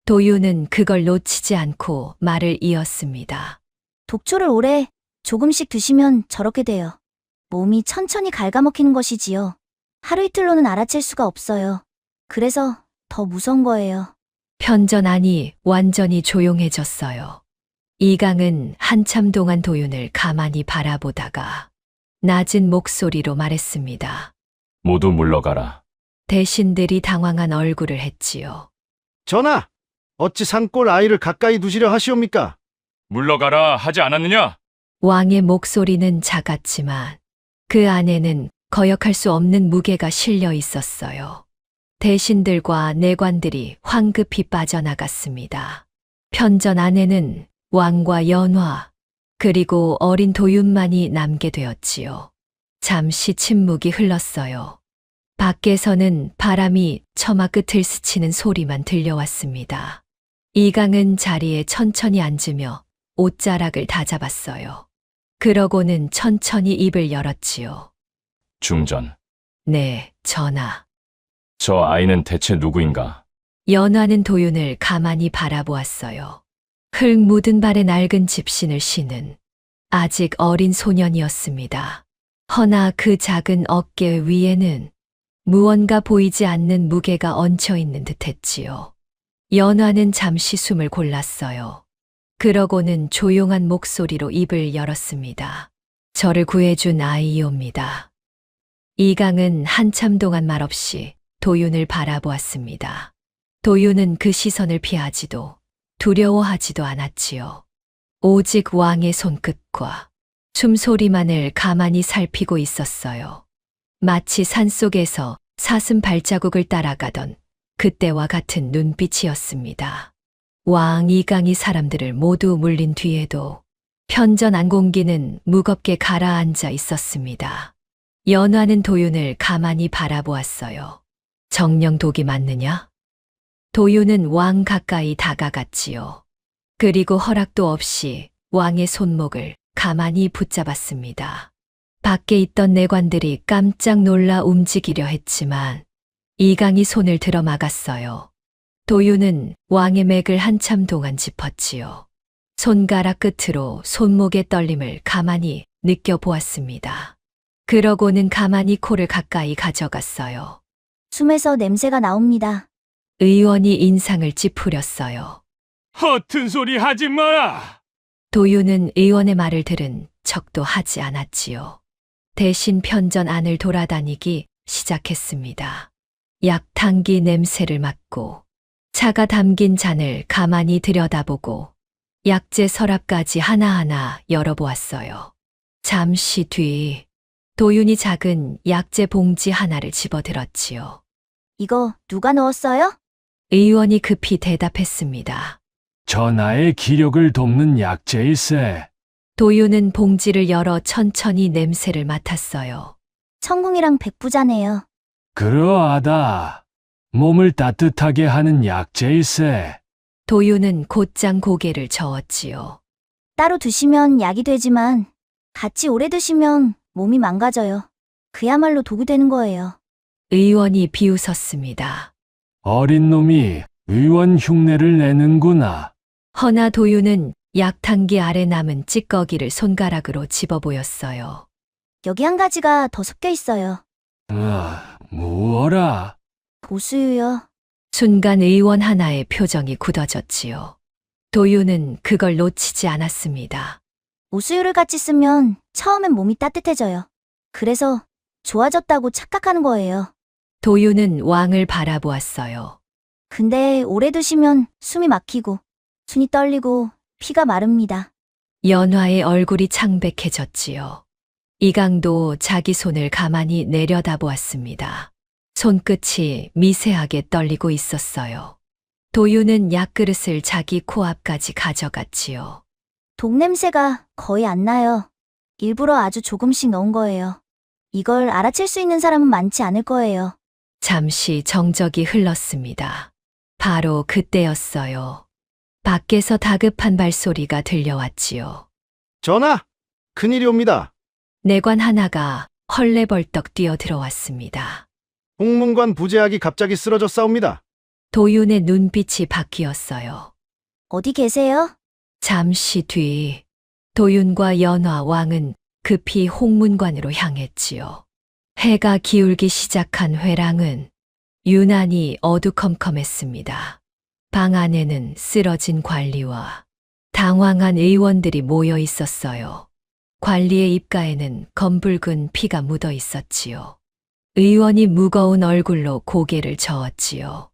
도윤은 그걸 놓치지 않고 말을 이었습니다. 독초를 오래 조금씩 드시면 저렇게 돼요. 몸이 천천히 갉아먹히는 것이지요. 하루 이틀로는 알아챌 수가 없어요. 그래서 더 무서운 거예요. 편전 안이 완전히 조용해졌어요. 이강은 한참 동안 도윤을 가만히 바라보다가 낮은 목소리로 말했습니다. 모두 물러가라. 대신들이 당황한 얼굴을 했지요. 전하! 어찌 산골 아이를 가까이 두시려 하시옵니까? 물러가라 하지 않았느냐? 왕의 목소리는 작았지만 그 안에는 거역할 수 없는 무게가 실려 있었어요. 대신들과 내관들이 황급히 빠져나갔습니다. 편전 안에는 왕과 연화, 그리고 어린 도윤만이 남게 되었지요. 잠시 침묵이 흘렀어요. 밖에서는 바람이 처마 끝을 스치는 소리만 들려왔습니다. 이강은 자리에 천천히 앉으며 옷자락을 다잡았어요. 그러고는 천천히 입을 열었지요. 중전. 네, 전하. 저 아이는 대체 누구인가? 연화는 도윤을 가만히 바라보았어요. 흙 묻은 발에 낡은 집신을 신은 아직 어린 소년이었습니다. 허나 그 작은 어깨 위에는 무언가 보이지 않는 무게가 얹혀 있는 듯했지요. 연화는 잠시 숨을 골랐어요. 그러고는 조용한 목소리로 입을 열었습니다. 저를 구해준 아이옵니다. 이강은 한참 동안 말없이 도윤을 바라보았습니다. 도윤은 그 시선을 피하지도 두려워하지도 않았지요. 오직 왕의 손끝과 숨소리만을 가만히 살피고 있었어요. 마치 산속에서 사슴 발자국을 따라가던 그때와 같은 눈빛이었습니다. 왕 이강이 사람들을 모두 물린 뒤에도 편전 안공기는 무겁게 가라앉아 있었습니다. 연화는 도윤을 가만히 바라보았어요. 정령 독이 맞느냐? 도윤은 왕 가까이 다가갔지요. 그리고 허락도 없이 왕의 손목을 가만히 붙잡았습니다. 밖에 있던 내관들이 깜짝 놀라 움직이려 했지만 이강이 손을 들어 막았어요. 도윤은 왕의 맥을 한참 동안 짚었지요. 손가락 끝으로 손목의 떨림을 가만히 느껴보았습니다. 그러고는 가만히 코를 가까이 가져갔어요. 숨에서 냄새가 나옵니다. 의원이 인상을 찌푸렸어요. 허튼 소리 하지 마라. 도윤은 의원의 말을 들은 척도 하지 않았지요. 대신 편전 안을 돌아다니기 시작했습니다. 약탕기 냄새를 맡고 차가 담긴 잔을 가만히 들여다보고 약재 서랍까지 하나하나 열어보았어요. 잠시 뒤 도윤이 작은 약재 봉지 하나를 집어들었지요. 이거 누가 넣었어요? 의원이 급히 대답했습니다. 전하의 기력을 돕는 약재일세. 도윤은 봉지를 열어 천천히 냄새를 맡았어요. 천궁이랑 백부자네요. 그러하다. 몸을 따뜻하게 하는 약재일세. 도윤은 곧장 고개를 저었지요. 따로 드시면 약이 되지만 같이 오래 드시면 몸이 망가져요. 그야말로 독이 되는 거예요. 의원이 비웃었습니다. 어린 놈이 의원 흉내를 내는구나. 허나 도윤은 약탕기 아래 남은 찌꺼기를 손가락으로 집어 보였어요. 여기 한 가지가 더 섞여 있어요. 무어라. 보수유요. 순간 의원 하나의 표정이 굳어졌지요. 도윤은 그걸 놓치지 않았습니다. 우수유를 같이 쓰면 처음엔 몸이 따뜻해져요. 그래서 좋아졌다고 착각하는 거예요. 도윤은 왕을 바라보았어요. 근데 오래 두시면 숨이 막히고 손이 떨리고 피가 마릅니다. 연화의 얼굴이 창백해졌지요. 이강도 자기 손을 가만히 내려다보았습니다. 손끝이 미세하게 떨리고 있었어요. 도윤은 약그릇을 자기 코앞까지 가져갔지요. 독 냄새가 거의 안 나요. 일부러 아주 조금씩 넣은 거예요. 이걸 알아챌 수 있는 사람은 많지 않을 거예요. 잠시 정적이 흘렀습니다. 바로 그때였어요. 밖에서 다급한 발소리가 들려왔지요. 전하! 큰일이 옵니다. 내관 하나가 헐레벌떡 뛰어들어왔습니다. 홍문관 부제학이 갑자기 쓰러졌사옵니다. 도윤의 눈빛이 바뀌었어요. 어디 계세요? 잠시 뒤 도윤과 연화 왕은 급히 홍문관으로 향했지요. 해가 기울기 시작한 회랑은 유난히 어두컴컴했습니다. 방 안에는 쓰러진 관리와 당황한 의원들이 모여 있었어요. 관리의 입가에는 검붉은 피가 묻어 있었지요. 의원이 무거운 얼굴로 고개를 저었지요.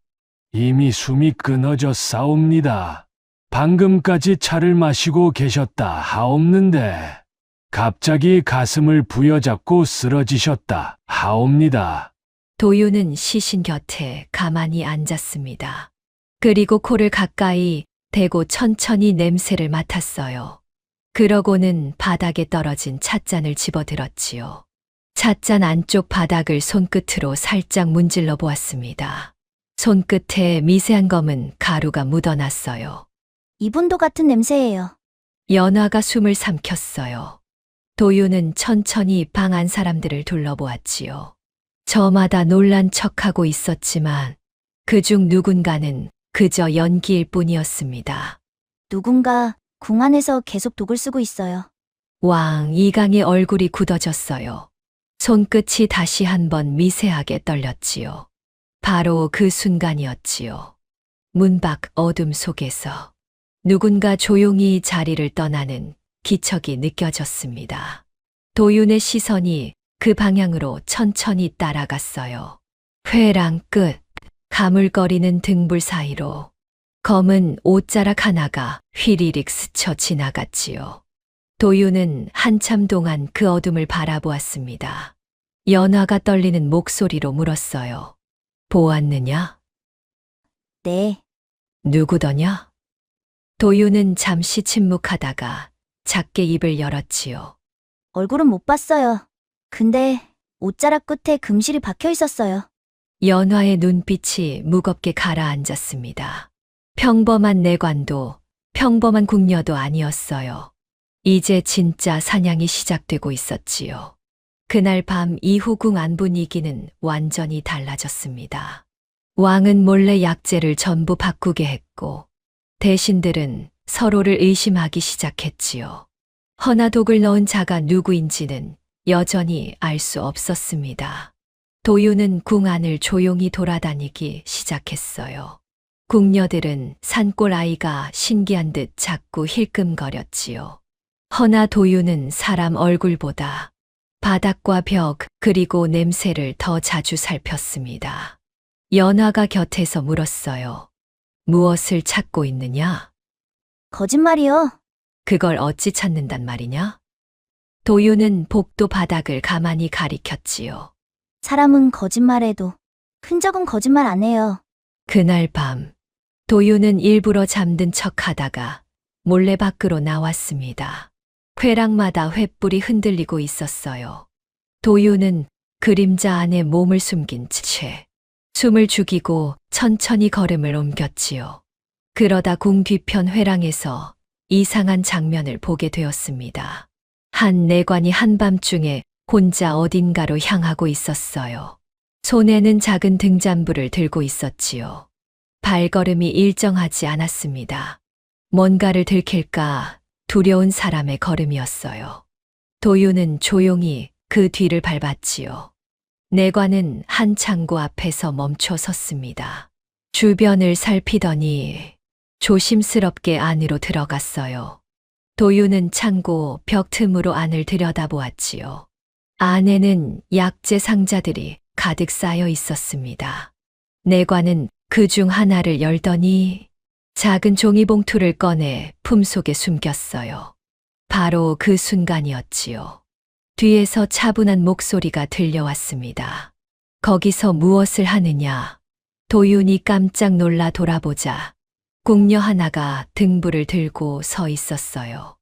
이미 숨이 끊어져 싸웁니다. 방금까지 차를 마시고 계셨다 하옵는데 갑자기 가슴을 부여잡고 쓰러지셨다 하옵니다. 도윤은 시신 곁에 가만히 앉았습니다. 그리고 코를 가까이 대고 천천히 냄새를 맡았어요. 그러고는 바닥에 떨어진 찻잔을 집어들었지요. 찻잔 안쪽 바닥을 손끝으로 살짝 문질러 보았습니다. 손끝에 미세한 검은 가루가 묻어났어요. 이분도 같은 냄새예요. 연화가 숨을 삼켰어요. 도윤은 천천히 방 안 사람들을 둘러보았지요. 저마다 놀란 척하고 있었지만 그중 누군가는 그저 연기일 뿐이었습니다. 누군가 궁 안에서 계속 독을 쓰고 있어요. 왕 이강의 얼굴이 굳어졌어요. 손끝이 다시 한번 미세하게 떨렸지요. 바로 그 순간이었지요. 문 밖 어둠 속에서 누군가 조용히 자리를 떠나는 기척이 느껴졌습니다. 도윤의 시선이 그 방향으로 천천히 따라갔어요. 회랑 끝, 가물거리는 등불 사이로 검은 옷자락 하나가 휘리릭 스쳐 지나갔지요. 도윤은 한참 동안 그 어둠을 바라보았습니다. 연화가 떨리는 목소리로 물었어요. 보았느냐? 네, 누구더냐? 도윤은 잠시 침묵하다가 작게 입을 열었지요. 얼굴은 못 봤어요. 근데 옷자락 끝에 금실이 박혀 있었어요. 연화의 눈빛이 무겁게 가라앉았습니다. 평범한 내관도 평범한 궁녀도 아니었어요. 이제 진짜 사냥이 시작되고 있었지요. 그날 밤 이후궁 안 분위기는 완전히 달라졌습니다. 왕은 몰래 약재를 전부 바꾸게 했고 대신들은 서로를 의심하기 시작했지요. 허나 독을 넣은 자가 누구인지는 여전히 알 수 없었습니다. 도윤은 궁 안을 조용히 돌아다니기 시작했어요. 궁녀들은 산골 아이가 신기한 듯 자꾸 힐끔거렸지요. 허나 도윤은 사람 얼굴보다 바닥과 벽 그리고 냄새를 더 자주 살폈습니다. 연화가 곁에서 물었어요. 무엇을 찾고 있느냐? 거짓말이요. 그걸 어찌 찾는단 말이냐? 도윤은 복도 바닥을 가만히 가리켰지요. 사람은 거짓말해도 흔적은 거짓말 안 해요. 그날 밤 도윤은 일부러 잠든 척 하다가 몰래 밖으로 나왔습니다. 회랑마다 횃불이 흔들리고 있었어요. 도윤은 그림자 안에 몸을 숨긴 채 숨을 죽이고 천천히 걸음을 옮겼지요. 그러다 궁 뒤편 회랑에서 이상한 장면을 보게 되었습니다. 한 내관이 한밤중에 혼자 어딘가로 향하고 있었어요. 손에는 작은 등잔불을 들고 있었지요. 발걸음이 일정하지 않았습니다. 뭔가를 들킬까 두려운 사람의 걸음이었어요. 도윤은 조용히 그 뒤를 밟았지요. 내관은 한 창고 앞에서 멈춰 섰습니다. 주변을 살피더니 조심스럽게 안으로 들어갔어요. 도윤은 창고 벽 틈으로 안을 들여다보았지요. 안에는 약재 상자들이 가득 쌓여 있었습니다. 내관은 그 중 하나를 열더니 작은 종이봉투를 꺼내 품속에 숨겼어요. 바로 그 순간이었지요. 뒤에서 차분한 목소리가 들려왔습니다. 거기서 무엇을 하느냐? 도윤이 깜짝 놀라 돌아보자 궁녀 하나가 등불을 들고 서 있었어요.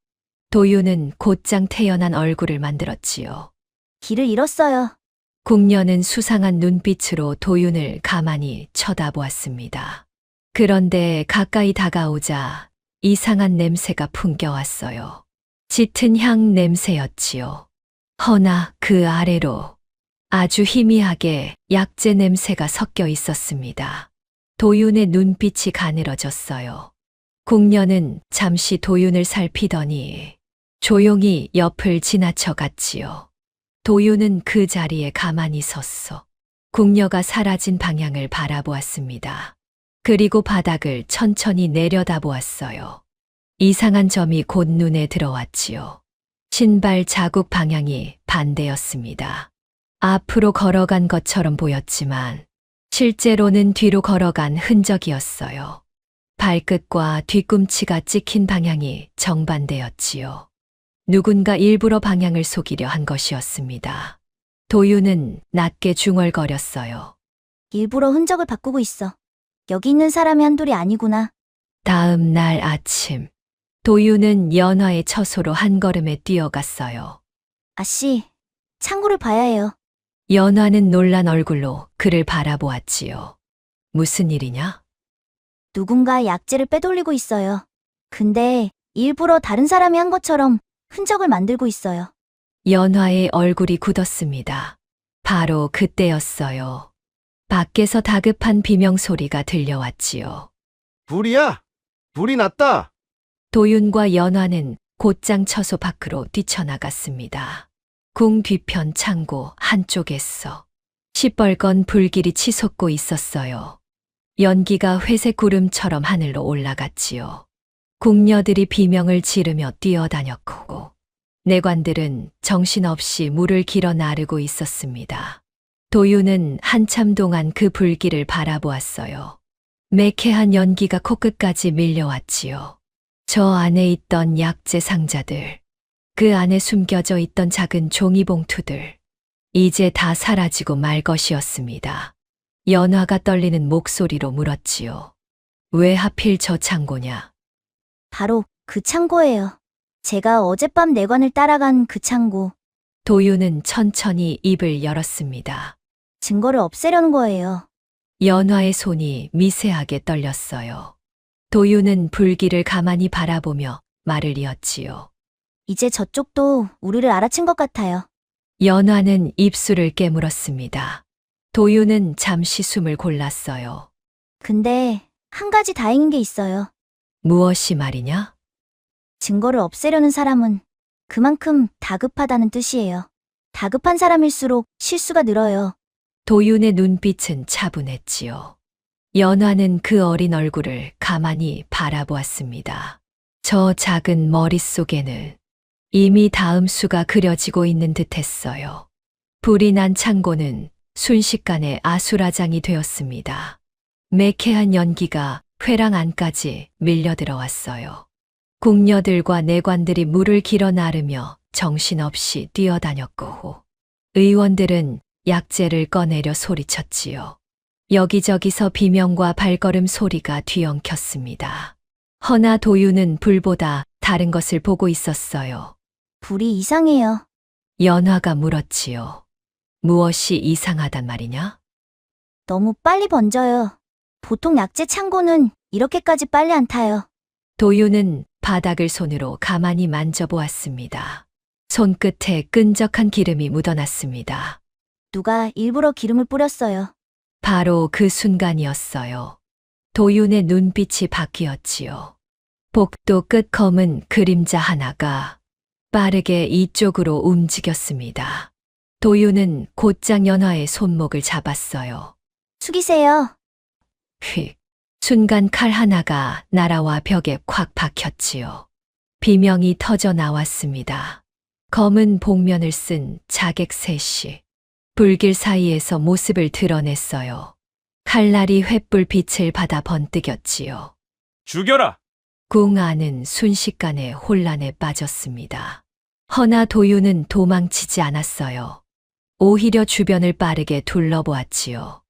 도윤은 곧장 태연한 얼굴을 만들었지요. 길을 잃었어요. 궁녀는 수상한 눈빛으로 도윤을 가만히 쳐다보았습니다. 그런데 가까이 다가오자 이상한 냄새가 풍겨왔어요. 짙은 향 냄새였지요. 허나 그 아래로 아주 희미하게 약재 냄새가 섞여 있었습니다. 도윤의 눈빛이 가늘어졌어요. 궁녀는 잠시 도윤을 살피더니 조용히 옆을 지나쳐 갔지요. 도윤은 그 자리에 가만히 섰어. 궁녀가 사라진 방향을 바라보았습니다. 그리고 바닥을 천천히 내려다보았어요. 이상한 점이 곧 눈에 들어왔지요. 신발 자국 방향이 반대였습니다. 앞으로 걸어간 것처럼 보였지만 실제로는 뒤로 걸어간 흔적이었어요. 발끝과 뒤꿈치가 찍힌 방향이 정반대였지요. 누군가 일부러 방향을 속이려 한 것이었습니다. 도윤은 낮게 중얼거렸어요. 일부러 흔적을 바꾸고 있어. 여기 있는 사람이 한둘이 아니구나. 다음 날 아침, 도윤은 연화의 처소로 한 걸음에 뛰어갔어요. 아씨, 창고를 봐야 해요. 연화는 놀란 얼굴로 그를 바라보았지요. 무슨 일이냐? 누군가 약재를 빼돌리고 있어요. 근데 일부러 다른 사람이 한 것처럼 흔적을 만들고 있어요. 연화의 얼굴이 굳었습니다. 바로 그때였어요. 밖에서 다급한 비명소리가 들려왔지요. 불이야! 불이 났다! 도윤과 연화는 곧장 처소 밖으로 뛰쳐나갔습니다. 궁 뒤편 창고 한쪽에서 시뻘건 불길이 치솟고 있었어요. 연기가 회색 구름처럼 하늘로 올라갔지요. 궁녀들이 비명을 지르며 뛰어다녔고 내관들은 정신없이 물을 길어 나르고 있었습니다. 도윤은 한참 동안 그 불길을 바라보았어요. 매캐한 연기가 코끝까지 밀려왔지요. 저 안에 있던 약재 상자들, 그 안에 숨겨져 있던 작은 종이봉투들, 이제 다 사라지고 말 것이었습니다. 연화가 떨리는 목소리로 물었지요. 왜 하필 저 창고냐? 바로 그 창고예요. 제가 어젯밤 내관을 따라간 그 창고. 도윤은 천천히 입을 열었습니다. 증거를 없애려는 거예요. 연화의 손이 미세하게 떨렸어요. 도윤은 불길을 가만히 바라보며 말을 이었지요. 이제 저쪽도 우리를 알아챈 것 같아요. 연화는 입술을 깨물었습니다. 도윤은 잠시 숨을 골랐어요. 근데 한 가지 다행인 게 있어요. 무엇이 말이냐? 증거를 없애려는 사람은 그만큼 다급하다는 뜻이에요. 다급한 사람일수록 실수가 늘어요. 도윤의 눈빛은 차분했지요. 연화는 그 어린 얼굴을 가만히 바라보았습니다. 저 작은 머릿속에는 이미 다음 수가 그려지고 있는 듯했어요. 불이 난 창고는 순식간에 아수라장이 되었습니다. 매캐한 연기가 회랑 안까지 밀려들어왔어요. 궁녀들과 내관들이 물을 길어 나르며 정신없이 뛰어다녔고 의원들은 약재를 꺼내려 소리쳤지요. 여기저기서 비명과 발걸음 소리가 뒤엉켰습니다. 허나 도윤은 불보다 다른 것을 보고 있었어요. 불이 이상해요. 연화가 물었지요. 무엇이 이상하단 말이냐? 너무 빨리 번져요. 보통 약재 창고는 이렇게까지 빨리 안 타요. 도윤은 바닥을 손으로 가만히 만져보았습니다. 손끝에 끈적한 기름이 묻어났습니다. 누가 일부러 기름을 뿌렸어요. 바로 그 순간이었어요. 도윤의 눈빛이 바뀌었지요. 복도 끝 검은 그림자 하나가 빠르게 이쪽으로 움직였습니다. 도윤은 곧장 연화의 손목을 잡았어요. 숙이세요. 휙. 순간 칼 하나가 날아와 벽에 콱 박혔지요. 비명이 터져 나왔습니다. 검은 복면을 쓴 자객 셋이 불길 사이에서 모습을 드러냈어요. 칼날이 횃불 빛을 받아 번뜩였지요. 죽여라! 궁 안은 순식간에 혼란에 빠졌습니다. 허나 도유는 도망치지 않았어요. 오히려 주변을 빠르게 둘러보았지요.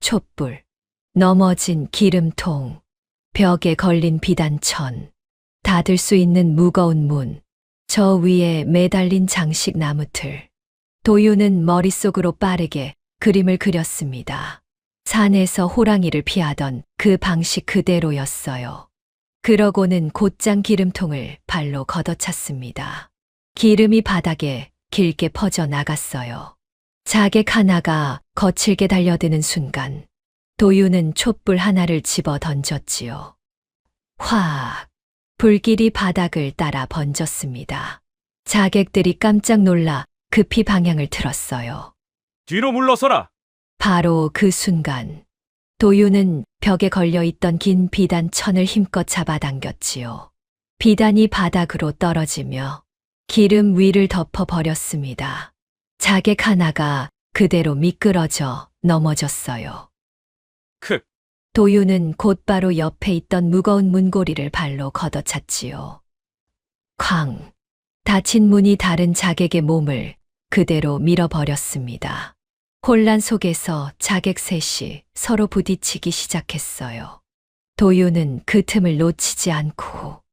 촛불, 넘어진 기름통, 벽에 걸린 비단천, 닫을 수 있는 무거운 문, 저 위에 매달린 장식 나무틀. 도유는 머릿속으로 빠르게 그림을 그렸습니다. 산에서 호랑이를 피하던 그 방식 그대로였어요. 그러고는 곧장 기름통을 발로 걷어찼습니다. 기름이 바닥에 길게 퍼져 나갔어요. 자객 하나가 거칠게 달려드는 순간 도유는 촛불 하나를 집어 던졌지요. 확! 불길이 바닥을 따라 번졌습니다. 자객들이 깜짝 놀라 급히 방향을 틀었어요. 뒤로 물러서라! 바로 그 순간 도유는 벽에 걸려있던 긴 비단 천을 힘껏 잡아당겼지요. 비단이 바닥으로 떨어지며 기름 위를 덮어버렸습니다. 자객 하나가 그대로 미끄러져 넘어졌어요. 크! 도유는 곧바로 옆에 있던 무거운 문고리를 발로 걷어찼지요. 쾅! 닫힌 문이 다른 자객의 몸을 그대로 밀어버렸습니다. 혼란 속에서 자객 셋이 서로 부딪히기 시작했어요. 도유는 그 틈을 놓치지 않고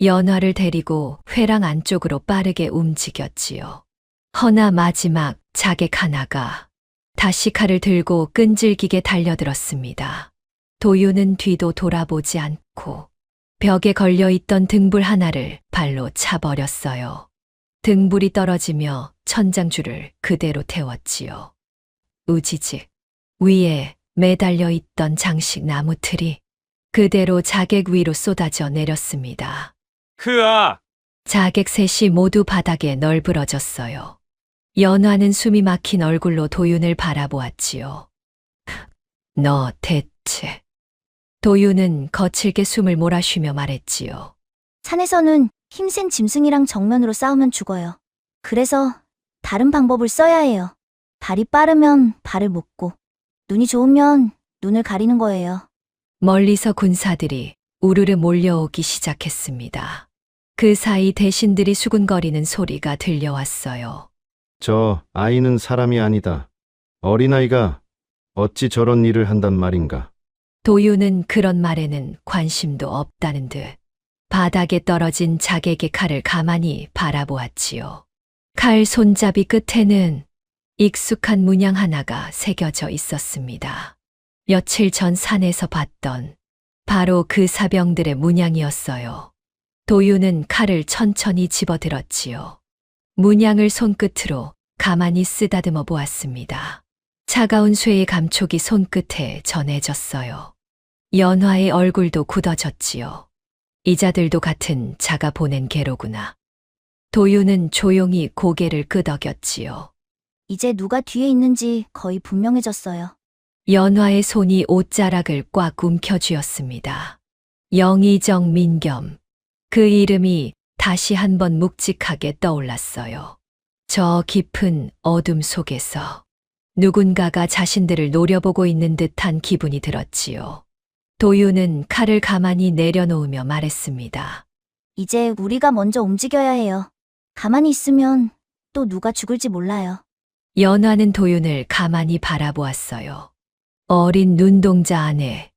연화를 데리고 회랑 안쪽으로 빠르게 움직였지요. 허나 마지막 자객 하나가 다시 칼을 들고 끈질기게 달려들었습니다. 도유는 뒤도 돌아보지 않고 벽에 걸려있던 등불 하나를 발로 차버렸어요. 등불이 떨어지며 천장줄을 그대로 태웠지요. 우지직 위에 매달려 있던 장식 나무 틀이 그대로 자객 위로 쏟아져 내렸습니다. 흐아! 자객 셋이 모두 바닥에 널브러졌어요. 연화는 숨이 막힌 얼굴로 도윤을 바라보았지요. 너 대체... 도윤은 거칠게 숨을 몰아쉬며 말했지요. 산에서는 힘센 짐승이랑 정면으로 싸우면 죽어요. 그래서 다른 방법을 써야 해요. 발이 빠르면 발을 묶고, 눈이 좋으면 눈을 가리는 거예요. 멀리서 군사들이 우르르 몰려오기 시작했습니다. 그 사이 대신들이 수군거리는 소리가 들려왔어요. 저 아이는 사람이 아니다. 어린아이가 어찌 저런 일을 한단 말인가. 도유는 그런 말에는 관심도 없다는 듯 바닥에 떨어진 자객의 칼을 가만히 바라보았지요. 칼 손잡이 끝에는 익숙한 문양 하나가 새겨져 있었습니다. 며칠 전 산에서 봤던 바로 그 사병들의 문양이었어요. 도유는 칼을 천천히 집어들었지요. 문양을 손끝으로 가만히 쓰다듬어 보았습니다. 차가운 쇠의 감촉이 손끝에 전해졌어요. 연화의 얼굴도 굳어졌지요. 이자들도 같은 자가 보낸 개로구나. 도유는 조용히 고개를 끄덕였지요. 이제 누가 뒤에 있는지 거의 분명해졌어요. 연화의 손이 옷자락을 꽉 움켜쥐었습니다. 영의정 민겸. 그 이름이 다시 한번 묵직하게 떠올랐어요. 저 깊은 어둠 속에서 누군가가 자신들을 노려보고 있는 듯한 기분이 들었지요. 도유는 칼을 가만히 내려놓으며 말했습니다. 이제 우리가 먼저 움직여야 해요. 가만히 있으면 또 누가 죽을지 몰라요. 연화는 도윤을 가만히 바라보았어요. 어린 눈동자 안에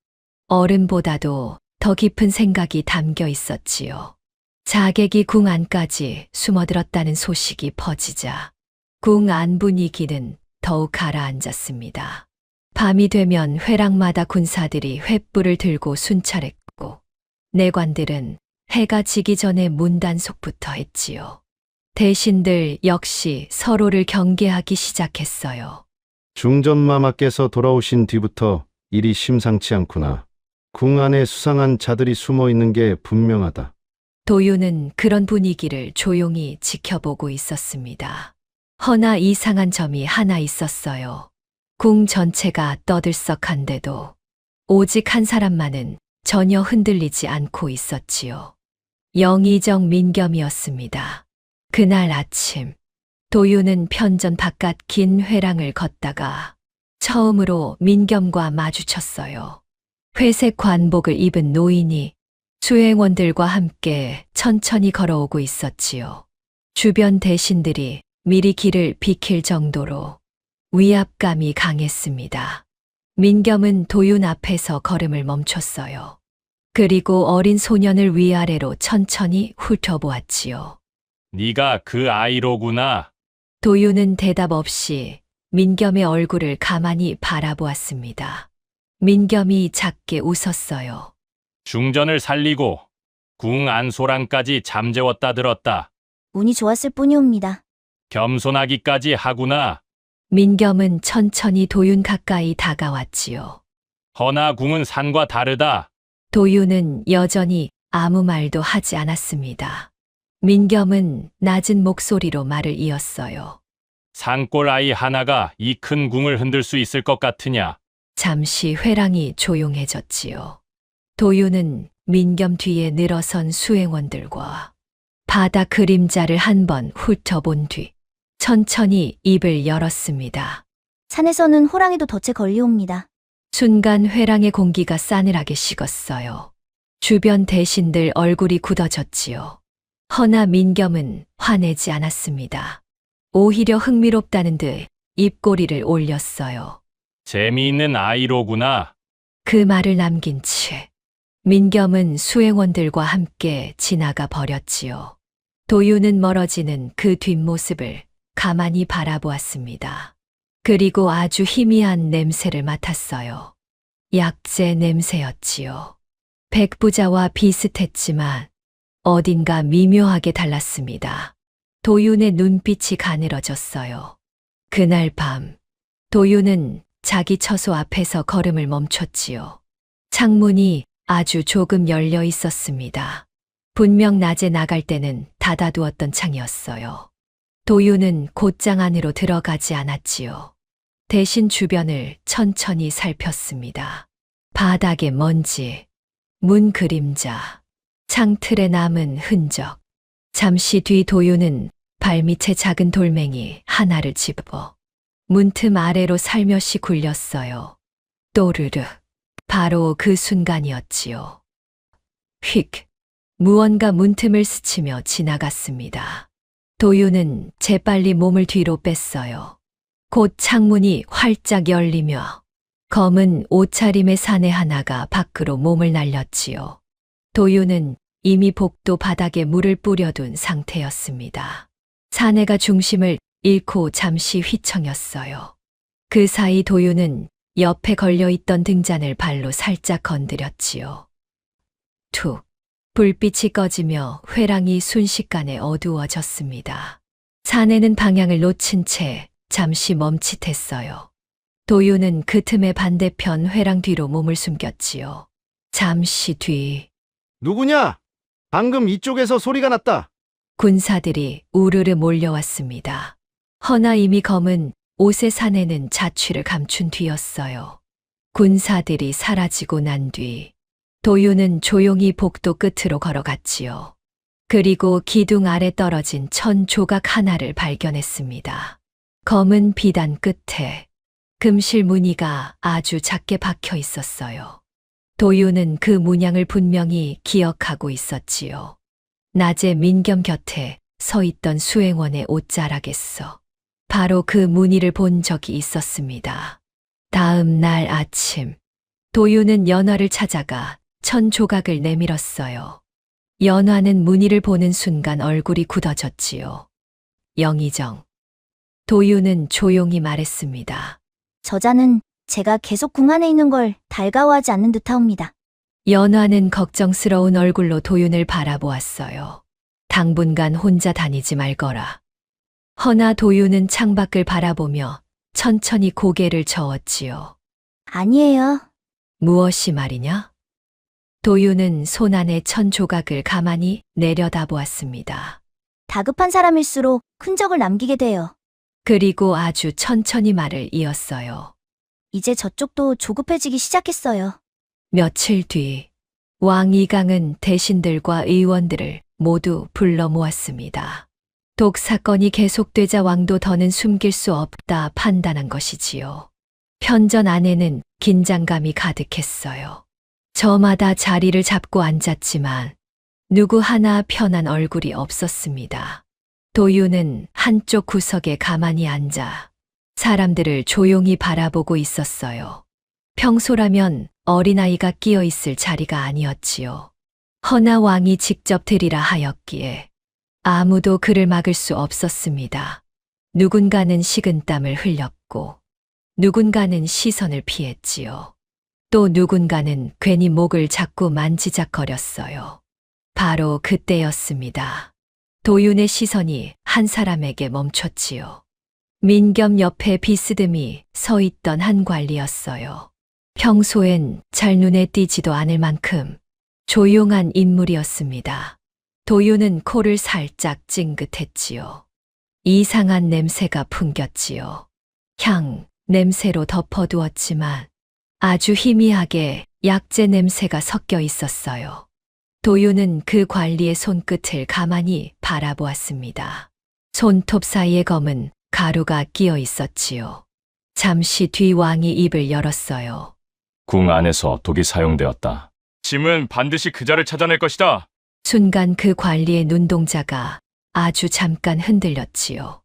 어른보다도 더 깊은 생각이 담겨 있었지요. 자객이 궁 안까지 숨어들었다는 소식이 퍼지자 궁 안 분위기는 더욱 가라앉았습니다. 밤이 되면 회랑마다 군사들이 횃불을 들고 순찰했고 내관들은 해가 지기 전에 문단속부터 했지요. 대신들 역시 서로를 경계하기 시작했어요. 중전마마께서 돌아오신 뒤부터 일이 심상치 않구나. 궁 안에 수상한 자들이 숨어 있는 게 분명하다. 도유는 그런 분위기를 조용히 지켜보고 있었습니다. 허나 이상한 점이 하나 있었어요. 궁 전체가 떠들썩한데도 오직 한 사람만은 전혀 흔들리지 않고 있었지요. 영의정 민겸이었습니다. 그날 아침, 도윤은 편전 바깥 긴 회랑을 걷다가 처음으로 민겸과 마주쳤어요. 회색 관복을 입은 노인이 수행원들과 함께 천천히 걸어오고 있었지요. 주변 대신들이 미리 길을 비킬 정도로 위압감이 강했습니다. 민겸은 도윤 앞에서 걸음을 멈췄어요. 그리고 어린 소년을 위아래로 천천히 훑어보았지요. 네가 그 아이로구나. 도윤은 대답 없이 민겸의 얼굴을 가만히 바라보았습니다. 민겸이 작게 웃었어요. 중전을 살리고 궁 안소랑까지 잠재웠다 들었다. 운이 좋았을 뿐이옵니다. 겸손하기까지 하구나. 민겸은 천천히 도윤 가까이 다가왔지요. 허나 궁은 산과 다르다. 도윤은 여전히 아무 말도 하지 않았습니다. 민겸은 낮은 목소리로 말을 이었어요. 산골 아이 하나가 이 큰 궁을 흔들 수 있을 것 같으냐? 잠시 회랑이 조용해졌지요. 도윤은 민겸 뒤에 늘어선 수행원들과 바다 그림자를 한번 훑어본 뒤 천천히 입을 열었습니다. 산에서는 호랑이도 덫에 걸리옵니다. 순간 회랑의 공기가 싸늘하게 식었어요. 주변 대신들 얼굴이 굳어졌지요. 허나 민겸은 화내지 않았습니다. 오히려 흥미롭다는 듯 입꼬리를 올렸어요. 재미있는 아이로구나. 그 말을 남긴 채 민겸은 수행원들과 함께 지나가 버렸지요. 도윤은 멀어지는 그 뒷모습을 가만히 바라보았습니다. 그리고 아주 희미한 냄새를 맡았어요. 약재 냄새였지요. 백부자와 비슷했지만 어딘가 미묘하게 달랐습니다. 도윤의 눈빛이 가늘어졌어요. 그날 밤, 도윤은 자기 처소 앞에서 걸음을 멈췄지요. 창문이 아주 조금 열려 있었습니다. 분명 낮에 나갈 때는 닫아두었던 창이었어요. 도윤은 곧장 안으로 들어가지 않았지요. 대신 주변을 천천히 살폈습니다. 바닥에 먼지, 문 그림자, 창틀에 남은 흔적. 잠시 뒤 도윤은 발밑에 작은 돌멩이 하나를 집어 문틈 아래로 살며시 굴렸어요. 또르르. 바로 그 순간이었지요. 휙. 무언가 문틈을 스치며 지나갔습니다. 도윤은 재빨리 몸을 뒤로 뺐어요. 곧 창문이 활짝 열리며 검은 옷차림의 사내 하나가 밖으로 몸을 날렸지요. 도윤은 이미 복도 바닥에 물을 뿌려둔 상태였습니다. 사내가 중심을 잃고 잠시 휘청였어요. 그 사이 도윤은 옆에 걸려있던 등잔을 발로 살짝 건드렸지요. 툭. 불빛이 꺼지며 회랑이 순식간에 어두워졌습니다. 사내는 방향을 놓친 채 잠시 멈칫했어요. 도윤은 그 틈에 반대편 회랑 뒤로 몸을 숨겼지요. 잠시 뒤 누구냐? 방금 이쪽에서 소리가 났다. 군사들이 우르르 몰려왔습니다. 허나 이미 검은 옷의 사내는 자취를 감춘 뒤였어요. 군사들이 사라지고 난 뒤 도윤은 조용히 복도 끝으로 걸어갔지요. 그리고 기둥 아래 떨어진 천 조각 하나를 발견했습니다. 검은 비단 끝에 금실 무늬가 아주 작게 박혀 있었어요. 도윤은 그 문양을 분명히 기억하고 있었지요. 낮에 민겸 곁에 서 있던 수행원의 옷자락에서 바로 그 무늬를 본 적이 있었습니다. 다음 날 아침, 도윤은 연화를 찾아가 천 조각을 내밀었어요. 연화는 무늬를 보는 순간 얼굴이 굳어졌지요. 영의정. 도윤은 조용히 말했습니다. 저자는 제가 계속 궁 안에 있는 걸 달가워하지 않는 듯하옵니다. 연화는 걱정스러운 얼굴로 도윤을 바라보았어요. 당분간 혼자 다니지 말거라. 허나 도윤은 창밖을 바라보며 천천히 고개를 저었지요. 아니에요. 무엇이 말이냐? 도윤은 손 안에 천 조각을 가만히 내려다보았습니다. 다급한 사람일수록 흔적을 남기게 돼요. 그리고 아주 천천히 말을 이었어요. 이제 저쪽도 조급해지기 시작했어요. 며칠 뒤 왕 이강은 대신들과 의원들을 모두 불러 모았습니다. 독 사건이 계속되자 왕도 더는 숨길 수 없다 판단한 것이지요. 편전 안에는 긴장감이 가득했어요. 저마다 자리를 잡고 앉았지만 누구 하나 편한 얼굴이 없었습니다. 도유는 한쪽 구석에 가만히 앉아 사람들을 조용히 바라보고 있었어요. 평소라면 어린아이가 끼어 있을 자리가 아니었지요. 허나 왕이 직접 드리라 하였기에 아무도 그를 막을 수 없었습니다. 누군가는 식은땀을 흘렸고 누군가는 시선을 피했지요. 또 누군가는 괜히 목을 자꾸 만지작거렸어요. 바로 그때였습니다. 도윤의 시선이 한 사람에게 멈췄지요. 민겸 옆에 비스듬히 서 있던 한 관리였어요. 평소엔 잘 눈에 띄지도 않을 만큼 조용한 인물이었습니다. 도윤은 코를 살짝 찡긋했지요. 이상한 냄새가 풍겼지요. 향, 냄새로 덮어두었지만 아주 희미하게 약재 냄새가 섞여 있었어요. 도윤은 그 관리의 손끝을 가만히 바라보았습니다. 손톱 사이에 검은 가루가 끼어 있었지요. 잠시 뒤 왕이 입을 열었어요. 궁 안에서 독이 사용되었다. 짐은 반드시 그자를 찾아낼 것이다. 순간 그 관리의 눈동자가 아주 잠깐 흔들렸지요.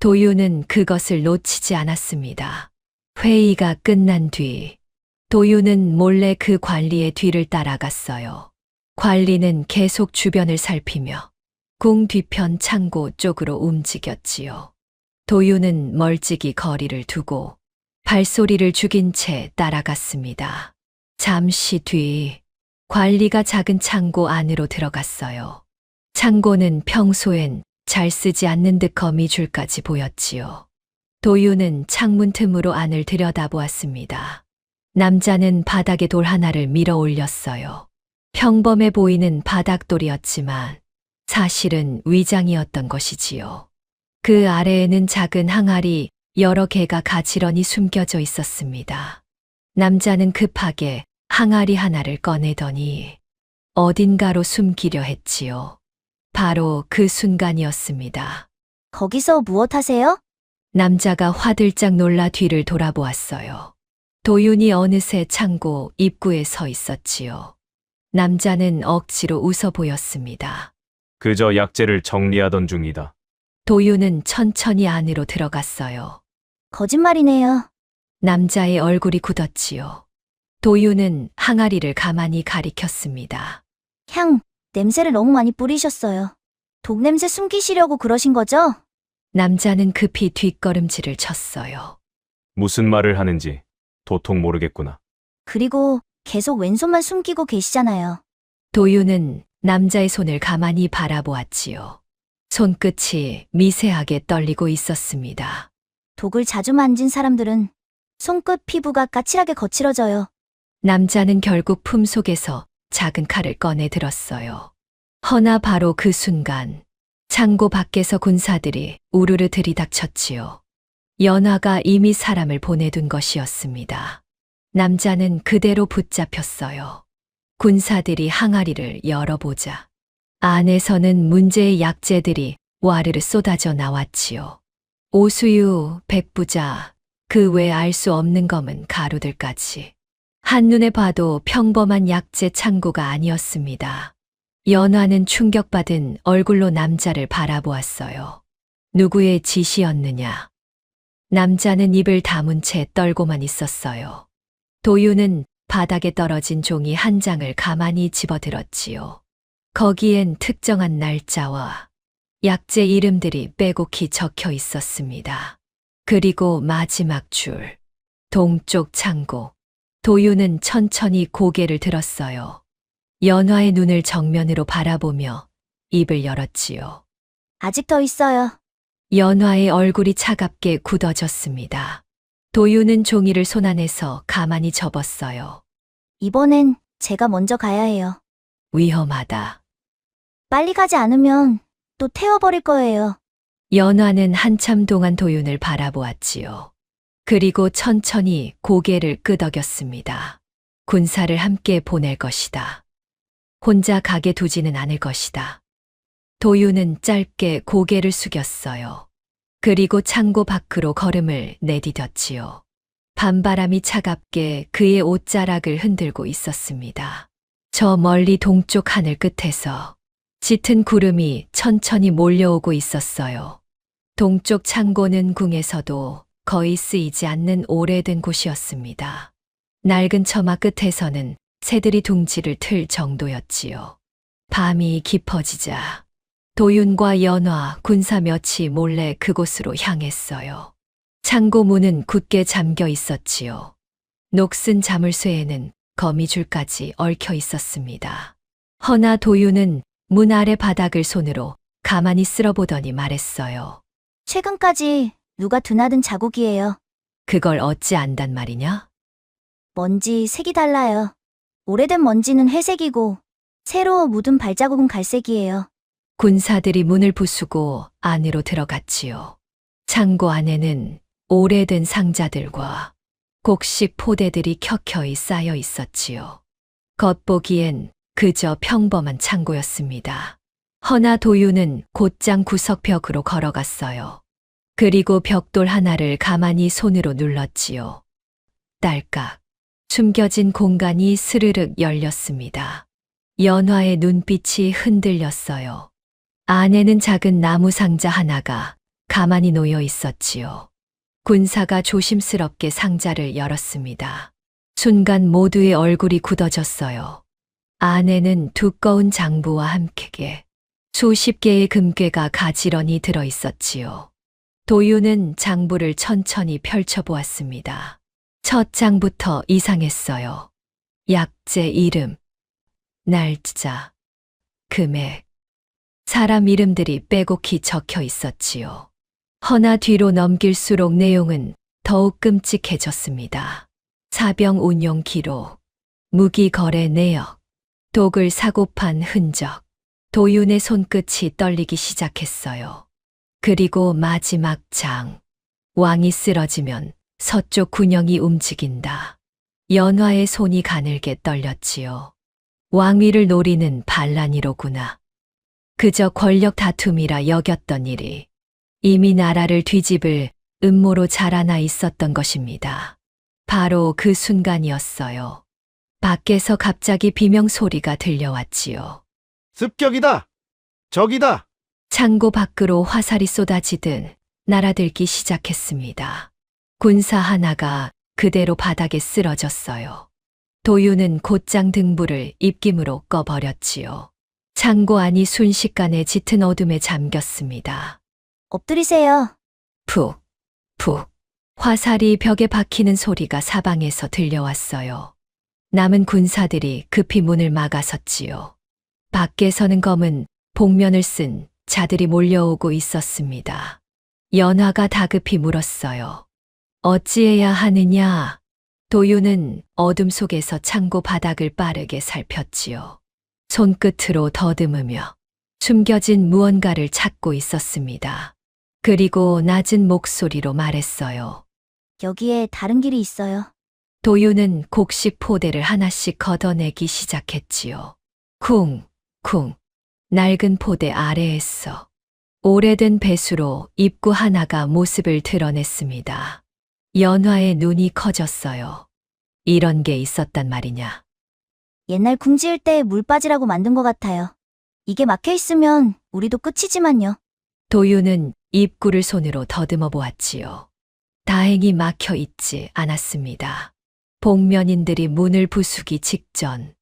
도윤은 그것을 놓치지 않았습니다. 회의가 끝난 뒤 도윤은 몰래 그 관리의 뒤를 따라갔어요. 관리는 계속 주변을 살피며 궁 뒤편 창고 쪽으로 움직였지요. 도윤은 멀찍이 거리를 두고 발소리를 죽인 채 따라갔습니다. 잠시 뒤 관리가 작은 창고 안으로 들어갔어요. 창고는 평소엔 잘 쓰지 않는 듯 거미줄까지 보였지요. 도윤은 창문 틈으로 안을 들여다보았습니다. 남자는 바닥에 돌 하나를 밀어 올렸어요. 평범해 보이는 바닥돌이었지만 사실은 위장이었던 것이지요. 그 아래에는 작은 항아리 여러 개가 가지런히 숨겨져 있었습니다. 남자는 급하게 항아리 하나를 꺼내더니 어딘가로 숨기려 했지요. 바로 그 순간이었습니다. 거기서 무엇 하세요? 남자가 화들짝 놀라 뒤를 돌아보았어요. 도윤이 어느새 창고 입구에 서 있었지요. 남자는 억지로 웃어 보였습니다. 그저 약재를 정리하던 중이다. 도윤은 천천히 안으로 들어갔어요. 거짓말이네요. 남자의 얼굴이 굳었지요. 도윤은 항아리를 가만히 가리켰습니다. 향, 냄새를 너무 많이 뿌리셨어요. 독 냄새 숨기시려고 그러신 거죠? 남자는 급히 뒷걸음질을 쳤어요. 무슨 말을 하는지 도통 모르겠구나. 그리고 계속 왼손만 숨기고 계시잖아요. 도윤은 남자의 손을 가만히 바라보았지요. 손끝이 미세하게 떨리고 있었습니다. 독을 자주 만진 사람들은 손끝 피부가 까칠하게 거칠어져요. 남자는 결국 품속에서 작은 칼을 꺼내 들었어요. 허나 바로 그 순간 창고 밖에서 군사들이 우르르 들이닥쳤지요. 연화가 이미 사람을 보내둔 것이었습니다. 남자는 그대로 붙잡혔어요. 군사들이 항아리를 열어보자 안에서는 문제의 약재들이 와르르 쏟아져 나왔지요. 오수유, 백부자, 그 외 알 수 없는 검은 가루들까지. 한눈에 봐도 평범한 약재 창고가 아니었습니다. 연화는 충격받은 얼굴로 남자를 바라보았어요. 누구의 짓이었느냐? 남자는 입을 다문 채 떨고만 있었어요. 도윤은 바닥에 떨어진 종이 한 장을 가만히 집어들었지요. 거기엔 특정한 날짜와 약재 이름들이 빼곡히 적혀 있었습니다. 그리고 마지막 줄, 동쪽 창고. 도윤은 천천히 고개를 들었어요. 연화의 눈을 정면으로 바라보며 입을 열었지요. 아직 더 있어요. 연화의 얼굴이 차갑게 굳어졌습니다. 도윤은 종이를 손안에서 가만히 접었어요. 이번엔 제가 먼저 가야 해요. 위험하다. 빨리 가지 않으면 또 태워버릴 거예요. 연화는 한참 동안 도윤을 바라보았지요. 그리고 천천히 고개를 끄덕였습니다. 군사를 함께 보낼 것이다. 혼자 가게 두지는 않을 것이다. 도윤은 짧게 고개를 숙였어요. 그리고 창고 밖으로 걸음을 내디뎠지요. 밤바람이 차갑게 그의 옷자락을 흔들고 있었습니다. 저 멀리 동쪽 하늘 끝에서 짙은 구름이 천천히 몰려오고 있었어요. 동쪽 창고는 궁에서도 거의 쓰이지 않는 오래된 곳이었습니다. 낡은 처마 끝에서는 새들이 둥지를 틀 정도였지요. 밤이 깊어지자 도윤과 연화, 군사 몇이 몰래 그곳으로 향했어요. 창고 문은 굳게 잠겨 있었지요. 녹슨 자물쇠에는 거미줄까지 얽혀 있었습니다. 허나 도윤은 문 아래 바닥을 손으로 가만히 쓸어보더니 말했어요. 최근까지 누가 드나든 자국이에요. 그걸 어찌 안단 말이냐? 먼지 색이 달라요. 오래된 먼지는 회색이고 새로 묻은 발자국은 갈색이에요. 군사들이 문을 부수고 안으로 들어갔지요. 창고 안에는 오래된 상자들과 곡식 포대들이 켜켜이 쌓여 있었지요. 겉보기엔 그저 평범한 창고였습니다. 허나 도윤은 곧장 구석벽으로 걸어갔어요. 그리고 벽돌 하나를 가만히 손으로 눌렀지요. 딸깍. 숨겨진 공간이 스르륵 열렸습니다. 연화의 눈빛이 흔들렸어요. 안에는 작은 나무 상자 하나가 가만히 놓여 있었지요. 군사가 조심스럽게 상자를 열었습니다. 순간 모두의 얼굴이 굳어졌어요. 안에는 두꺼운 장부와 함께 수십 개의 금괴가 가지런히 들어 있었지요. 도윤은 장부를 천천히 펼쳐보았습니다. 첫 장부터 이상했어요. 약재 이름, 날짜, 금액, 사람 이름들이 빼곡히 적혀 있었지요. 허나 뒤로 넘길수록 내용은 더욱 끔찍해졌습니다. 사병 운용 기록, 무기 거래 내역, 독을 사고 판 흔적, 도윤의 손끝이 떨리기 시작했어요. 그리고 마지막 장, 왕이 쓰러지면 서쪽 군영이 움직인다. 연화의 손이 가늘게 떨렸지요. 왕위를 노리는 반란이로구나. 그저 권력 다툼이라 여겼던 일이 이미 나라를 뒤집을 음모로 자라나 있었던 것입니다. 바로 그 순간이었어요. 밖에서 갑자기 비명 소리가 들려왔지요. 습격이다! 적이다! 창고 밖으로 화살이 쏟아지듯 날아들기 시작했습니다. 군사 하나가 그대로 바닥에 쓰러졌어요. 도윤은 곧장 등불을 입김으로 꺼버렸지요. 창고 안이 순식간에 짙은 어둠에 잠겼습니다. 엎드리세요. 푹, 푹. 화살이 벽에 박히는 소리가 사방에서 들려왔어요. 남은 군사들이 급히 문을 막아섰지요. 밖에서는 검은 복면을 쓴 자들이 몰려오고 있었습니다. 연화가 다급히 물었어요. 어찌해야 하느냐? 도윤은 어둠 속에서 창고 바닥을 빠르게 살폈지요. 손끝으로 더듬으며 숨겨진 무언가를 찾고 있었습니다. 그리고 낮은 목소리로 말했어요. 여기에 다른 길이 있어요. 도윤은 곡식 포대를 하나씩 걷어내기 시작했지요. 쿵, 쿵. 낡은 포대 아래에서 오래된 배수로 입구 하나가 모습을 드러냈습니다. 연화의 눈이 커졌어요. 이런 게 있었단 말이냐. 옛날 궁 지을 때 물 빠지라고 만든 것 같아요. 이게 막혀 있으면 우리도 끝이지만요. 도윤은 입구를 손으로 더듬어 보았지요. 다행히 막혀 있지 않았습니다. 복면인들이 문을 부수기 직전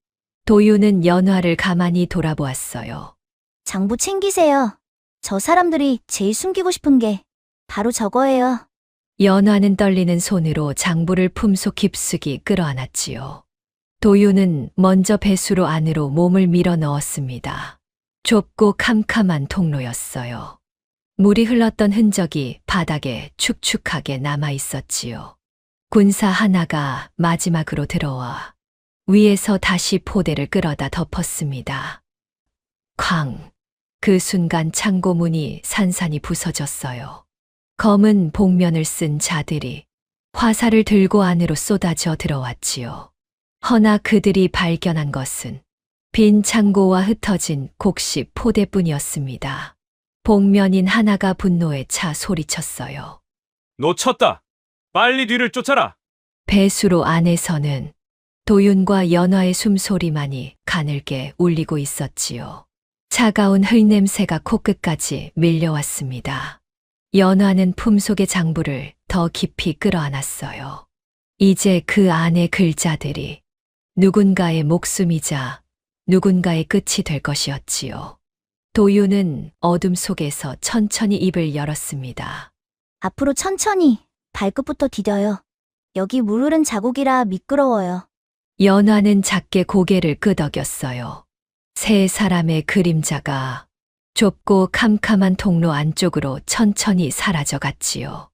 도윤은 연화를 가만히 돌아보았어요. 장부 챙기세요. 저 사람들이 제일 숨기고 싶은 게 바로 저거예요. 연화는 떨리는 손으로 장부를 품속 깊숙이 끌어안았지요. 도윤은 먼저 배수로 안으로 몸을 밀어 넣었습니다. 좁고 캄캄한 통로였어요. 물이 흘렀던 흔적이 바닥에 축축하게 남아 있었지요. 군사 하나가 마지막으로 들어와 위에서 다시 포대를 끌어다 덮었습니다. 쾅! 그 순간 창고 문이 산산이 부서졌어요. 검은 복면을 쓴 자들이 화살을 들고 안으로 쏟아져 들어왔지요. 허나 그들이 발견한 것은 빈 창고와 흩어진 곡식 포대뿐이었습니다. 복면인 하나가 분노에 차 소리쳤어요. 놓쳤다. 빨리 뒤를 쫓아라. 배수로 안에서는 도윤과 연화의 숨소리만이 가늘게 울리고 있었지요. 차가운 흙냄새가 코끝까지 밀려왔습니다. 연화는 품속의 장부를 더 깊이 끌어안았어요. 이제 그 안의 글자들이 누군가의 목숨이자 누군가의 끝이 될 것이었지요. 도윤은 어둠 속에서 천천히 입을 열었습니다. 앞으로 천천히 발끝부터 디뎌요. 여기 물 흐른 자국이라 미끄러워요. 연화는 작게 고개를 끄덕였어요. 세 사람의 그림자가 좁고 캄캄한 통로 안쪽으로 천천히 사라져 갔지요.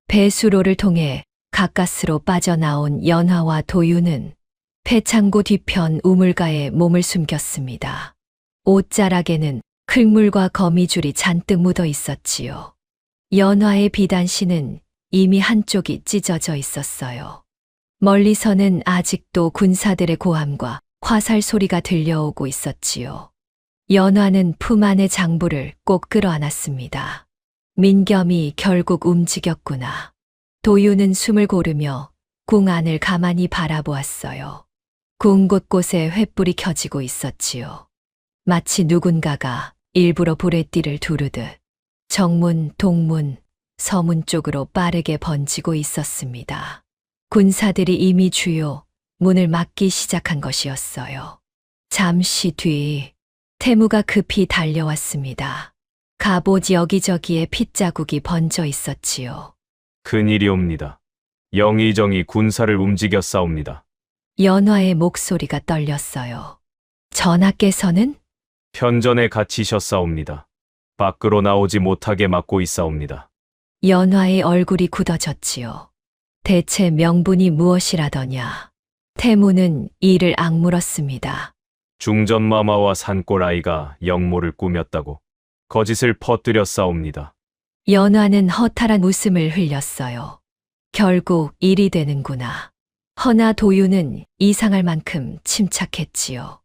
배수로를 통해 가까스로 빠져나온 연화와 도윤은 폐창고 뒤편 우물가에 몸을 숨겼습니다. 옷자락에는 흙물과 거미줄이 잔뜩 묻어 있었지요. 연화의 비단신은 이미 한쪽이 찢어져 있었어요. 멀리서는 아직도 군사들의 고함과 화살 소리가 들려오고 있었지요. 연화는 품 안의 장부를 꼭 끌어안았습니다. 민겸이 결국 움직였구나. 도윤은 숨을 고르며 궁 안을 가만히 바라보았어요. 궁 곳곳에 횃불이 켜지고 있었지요. 마치 누군가가 일부러 불에 띠를 두르듯 정문, 동문, 서문 쪽으로 빠르게 번지고 있었습니다. 군사들이 이미 주요 문을 막기 시작한 것이었어요. 잠시 뒤 태무가 급히 달려왔습니다. 갑옷 여기저기에 핏자국이 번져 있었지요. 큰일이옵니다. 영의정이 군사를 움직여 싸웁니다. 연화의 목소리가 떨렸어요. 전하께서는? 편전에 갇히셨사옵니다. 밖으로 나오지 못하게 막고 있사옵니다. 연화의 얼굴이 굳어졌지요. 대체 명분이 무엇이라더냐. 태무는 이를 악물었습니다. 중전마마와 산골아이가 영모를 꾸몄다고 거짓을 퍼뜨려 싸웁니다. 연화는 허탈한 웃음을 흘렸어요. 결국 일이 되는구나. 허나 도윤은 이상할 만큼 침착했지요.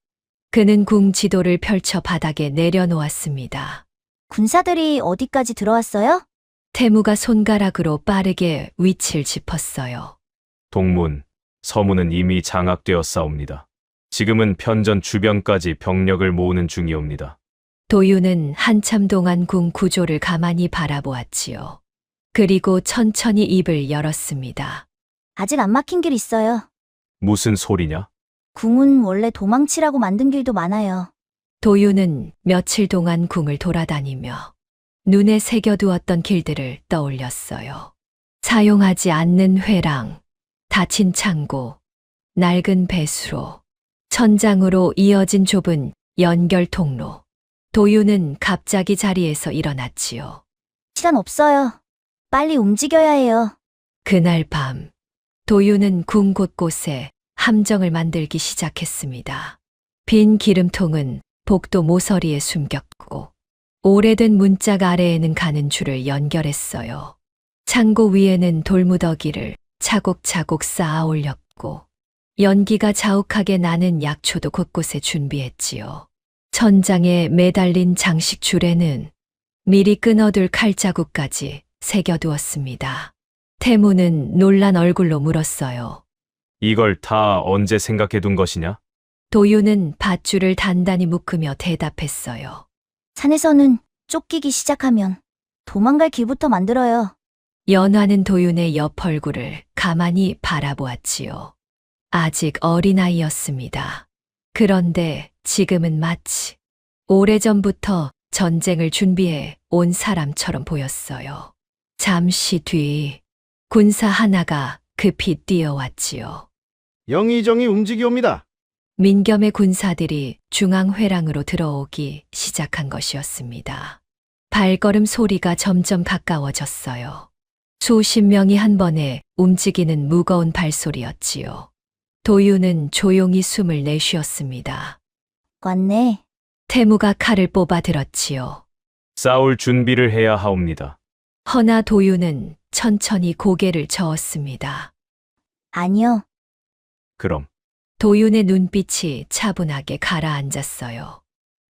그는 궁 지도를 펼쳐 바닥에 내려놓았습니다. 군사들이 어디까지 들어왔어요? 태무가 손가락으로 빠르게 위치를 짚었어요. 동문, 서문은 이미 장악되어 싸웁니다. 지금은 편전 주변까지 병력을 모으는 중이옵니다. 도윤은 한참 동안 궁 구조를 가만히 바라보았지요. 그리고 천천히 입을 열었습니다. 아직 안 막힌 길 있어요. 무슨 소리냐? 궁은 원래 도망치라고 만든 길도 많아요. 도윤은 며칠 동안 궁을 돌아다니며 눈에 새겨두었던 길들을 떠올렸어요. 사용하지 않는 회랑, 닫힌 창고, 낡은 배수로, 천장으로 이어진 좁은 연결 통로. 도윤은 갑자기 자리에서 일어났지요. 시간 없어요. 빨리 움직여야 해요. 그날 밤, 도윤은 궁 곳곳에 함정을 만들기 시작했습니다. 빈 기름통은 복도 모서리에 숨겼고, 오래된 문짝 아래에는 가는 줄을 연결했어요. 창고 위에는 돌무더기를 차곡차곡 쌓아 올렸고, 연기가 자욱하게 나는 약초도 곳곳에 준비했지요. 천장에 매달린 장식 줄에는 미리 끊어둘 칼자국까지 새겨두었습니다. 태무는 놀란 얼굴로 물었어요. 이걸 다 언제 생각해둔 것이냐? 도윤은 밧줄을 단단히 묶으며 대답했어요. 산에서는 쫓기기 시작하면 도망갈 길부터 만들어요. 연화는 도윤의 옆 얼굴을 가만히 바라보았지요. 아직 어린아이였습니다. 그런데 지금은 마치 오래전부터 전쟁을 준비해 온 사람처럼 보였어요. 잠시 뒤 군사 하나가 급히 뛰어왔지요. 영의정이 움직이옵니다. 민겸의 군사들이 중앙회랑으로 들어오기 시작한 것이었습니다. 발걸음 소리가 점점 가까워졌어요. 수십 명이 한 번에 움직이는 무거운 발소리였지요. 도윤은 조용히 숨을 내쉬었습니다. 왔네. 태무가 칼을 뽑아 들었지요. 싸울 준비를 해야 하옵니다. 허나 도윤은 천천히 고개를 저었습니다. 아니요. 그럼 도윤의 눈빛이 차분하게 가라앉았어요.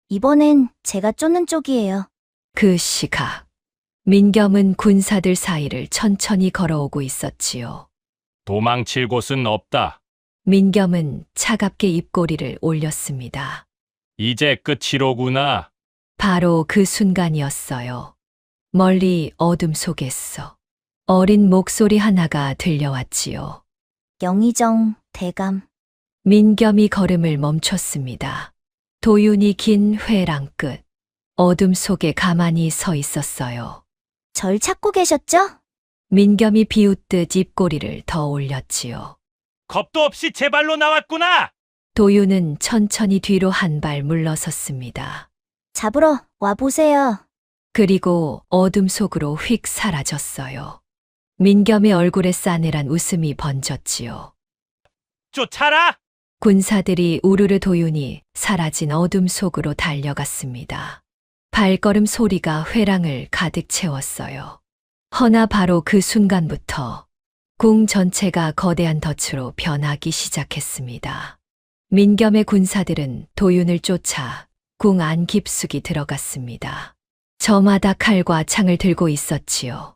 이번엔 제가 쫓는 쪽이에요. 그 시각, 민겸은 군사들 사이를 천천히 걸어오고 있었지요. 도망칠 곳은 없다. 민겸은 차갑게 입꼬리를 올렸습니다. 이제 끝이로구나. 바로 그 순간이었어요. 멀리 어둠 속에서 어린 목소리 하나가 들려왔지요. 영의정, 대감. 민겸이 걸음을 멈췄습니다. 도윤이 긴 회랑 끝, 어둠 속에 가만히 서 있었어요. 절 찾고 계셨죠? 민겸이 비웃듯 입꼬리를 더 올렸지요. 겁도 없이 제 발로 나왔구나. 도윤은 천천히 뒤로 한 발 물러섰습니다. 잡으러 와보세요. 그리고 어둠 속으로 휙 사라졌어요. 민겸의 얼굴에 싸늘한 웃음이 번졌지요. 쫓아라. 군사들이 우르르 도윤이 사라진 어둠 속으로 달려갔습니다. 발걸음 소리가 회랑을 가득 채웠어요. 허나 바로 그 순간부터 궁 전체가 거대한 덫으로 변하기 시작했습니다. 민겸의 군사들은 도윤을 쫓아 궁 안 깊숙이 들어갔습니다. 저마다 칼과 창을 들고 있었지요.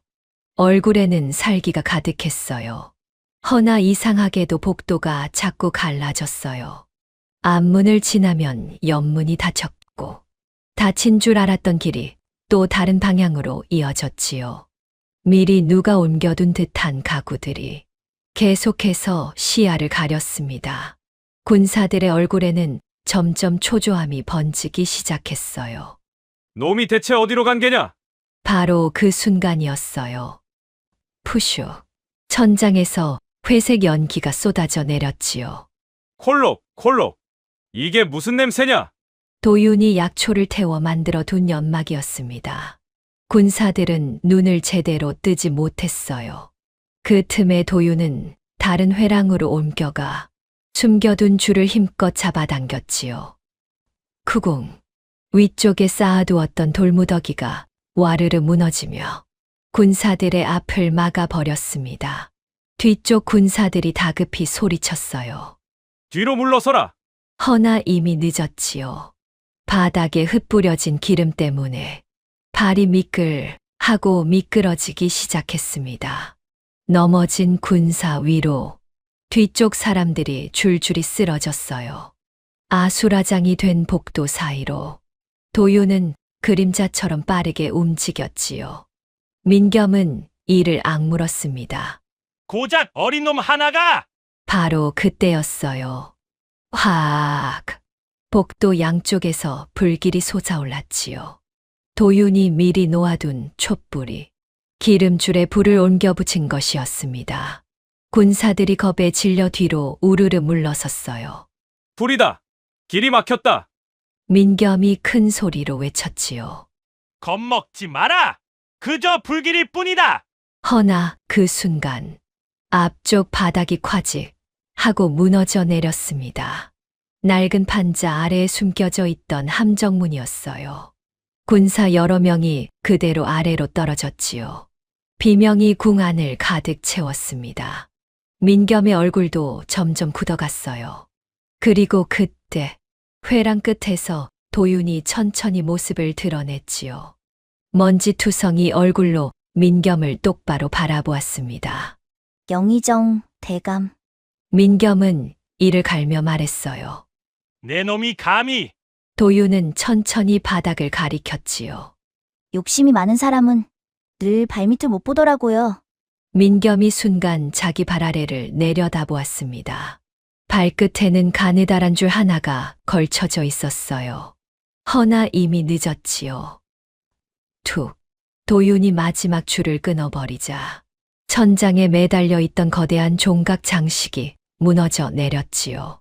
얼굴에는 살기가 가득했어요. 허나 이상하게도 복도가 자꾸 갈라졌어요. 앞문을 지나면 옆문이 닫혔고, 닫힌 줄 알았던 길이 또 다른 방향으로 이어졌지요. 미리 누가 옮겨둔 듯한 가구들이 계속해서 시야를 가렸습니다. 군사들의 얼굴에는 점점 초조함이 번지기 시작했어요. 놈이 대체 어디로 간 게냐? 바로 그 순간이었어요. 푸슉. 천장에서 회색 연기가 쏟아져 내렸지요. 콜록, 콜록. 이게 무슨 냄새냐? 도윤이 약초를 태워 만들어 둔 연막이었습니다. 군사들은 눈을 제대로 뜨지 못했어요. 그 틈에 도윤은 다른 회랑으로 옮겨가 숨겨둔 줄을 힘껏 잡아당겼지요. 쿠궁. 위쪽에 쌓아두었던 돌무더기가 와르르 무너지며 군사들의 앞을 막아버렸습니다. 뒤쪽 군사들이 다급히 소리쳤어요. 뒤로 물러서라. 허나 이미 늦었지요. 바닥에 흩뿌려진 기름 때문에 발이 미끌하고 미끄러지기 시작했습니다. 넘어진 군사 위로 뒤쪽 사람들이 줄줄이 쓰러졌어요. 아수라장이 된 복도 사이로 도윤은 그림자처럼 빠르게 움직였지요. 민겸은 이를 악물었습니다. 고작 어린 놈 하나가. 바로 그때였어요. 확! 복도 양쪽에서 불길이 솟아올랐지요. 도윤이 미리 놓아둔 촛불이 기름줄에 불을 옮겨 붙인 것이었습니다. 군사들이 겁에 질려 뒤로 우르르 물러섰어요. 불이다. 길이 막혔다. 민겸이 큰 소리로 외쳤지요. 겁먹지 마라. 그저 불길일 뿐이다. 허나 그 순간 앞쪽 바닥이 콰직 하고 무너져 내렸습니다. 낡은 판자 아래에 숨겨져 있던 함정문이었어요. 군사 여러 명이 그대로 아래로 떨어졌지요. 비명이 궁 안을 가득 채웠습니다. 민겸의 얼굴도 점점 굳어갔어요. 그리고 그때 회랑 끝에서 도윤이 천천히 모습을 드러냈지요. 먼지투성이 얼굴로 민겸을 똑바로 바라보았습니다. 영의정, 대감. 민겸은 이를 갈며 말했어요. 내 놈이 감히. 도윤은 천천히 바닥을 가리켰지요. 욕심이 많은 사람은 늘 발밑을 못 보더라고요. 민겸이 순간 자기 발 아래를 내려다보았습니다. 발끝에는 가느다란 줄 하나가 걸쳐져 있었어요. 허나 이미 늦었지요. 툭. 도윤이 마지막 줄을 끊어버리자 천장에 매달려 있던 거대한 종각 장식이 무너져 내렸지요.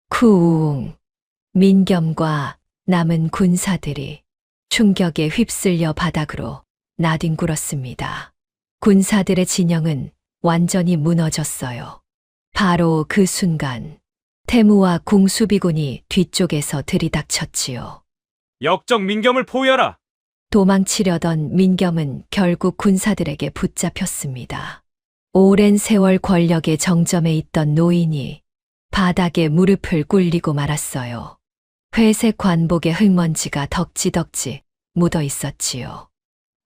쿵. 민겸과 남은 군사들이 충격에 휩쓸려 바닥으로 나뒹굴었습니다. 군사들의 진영은 완전히 무너졌어요. 바로 그 순간 태무와 궁수비군이 뒤쪽에서 들이닥쳤지요. 역적 민겸을 포위하라. 도망치려던 민겸은 결국 군사들에게 붙잡혔습니다. 오랜 세월 권력의 정점에 있던 노인이 바닥에 무릎을 꿇리고 말았어요. 회색 관복에 흙먼지가 덕지덕지 묻어 있었지요.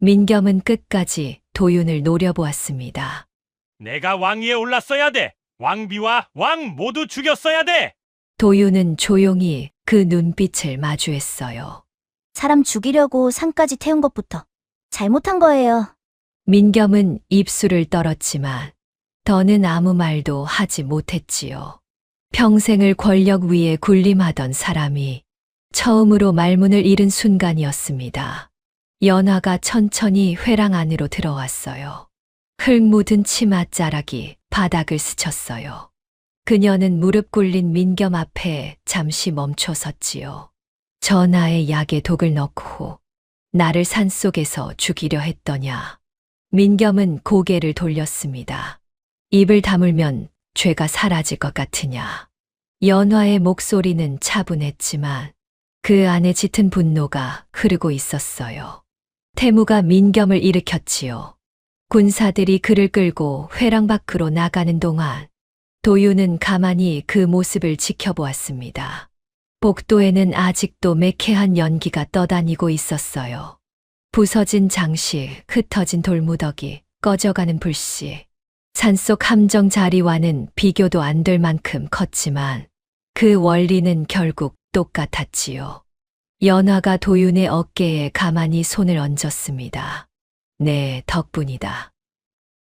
민겸은 끝까지 도윤을 노려보았습니다. 내가 왕위에 올랐어야 돼. 왕비와 왕 모두 죽였어야 돼. 도윤은 조용히 그 눈빛을 마주했어요. 사람 죽이려고 산까지 태운 것부터 잘못한 거예요. 민겸은 입술을 떨었지만 더는 아무 말도 하지 못했지요. 평생을 권력 위에 군림하던 사람이 처음으로 말문을 잃은 순간이었습니다. 연화가 천천히 회랑 안으로 들어왔어요. 흙 묻은 치맛자락이 바닥을 스쳤어요. 그녀는 무릎 꿇린 민겸 앞에 잠시 멈춰 섰지요. 전하의 약에 독을 넣고 나를 산속에서 죽이려 했더냐. 민겸은 고개를 돌렸습니다. 입을 다물면 죄가 사라질 것 같으냐. 연화의 목소리는 차분했지만 그 안에 짙은 분노가 흐르고 있었어요. 태무가 민겸을 일으켰지요. 군사들이 그를 끌고 회랑 밖으로 나가는 동안 도윤은 가만히 그 모습을 지켜보았습니다. 복도에는 아직도 매캐한 연기가 떠다니고 있었어요. 부서진 장식, 흩어진 돌무더기, 꺼져가는 불씨. 산속 함정 자리와는 비교도 안 될 만큼 컸지만 그 원리는 결국 똑같았지요. 연화가 도윤의 어깨에 가만히 손을 얹었습니다. 네, 덕분이다.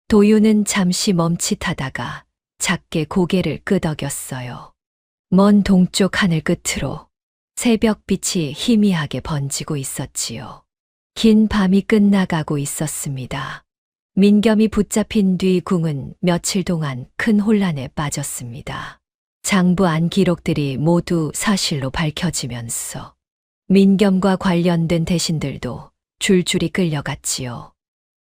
도윤은 잠시 멈칫하다가 작게 고개를 끄덕였어요. 먼 동쪽 하늘 끝으로 새벽빛이 희미하게 번지고 있었지요. 긴 밤이 끝나가고 있었습니다. 민겸이 붙잡힌 뒤 궁은 며칠 동안 큰 혼란에 빠졌습니다. 장부 안 기록들이 모두 사실로 밝혀지면서 민겸과 관련된 대신들도 줄줄이 끌려갔지요.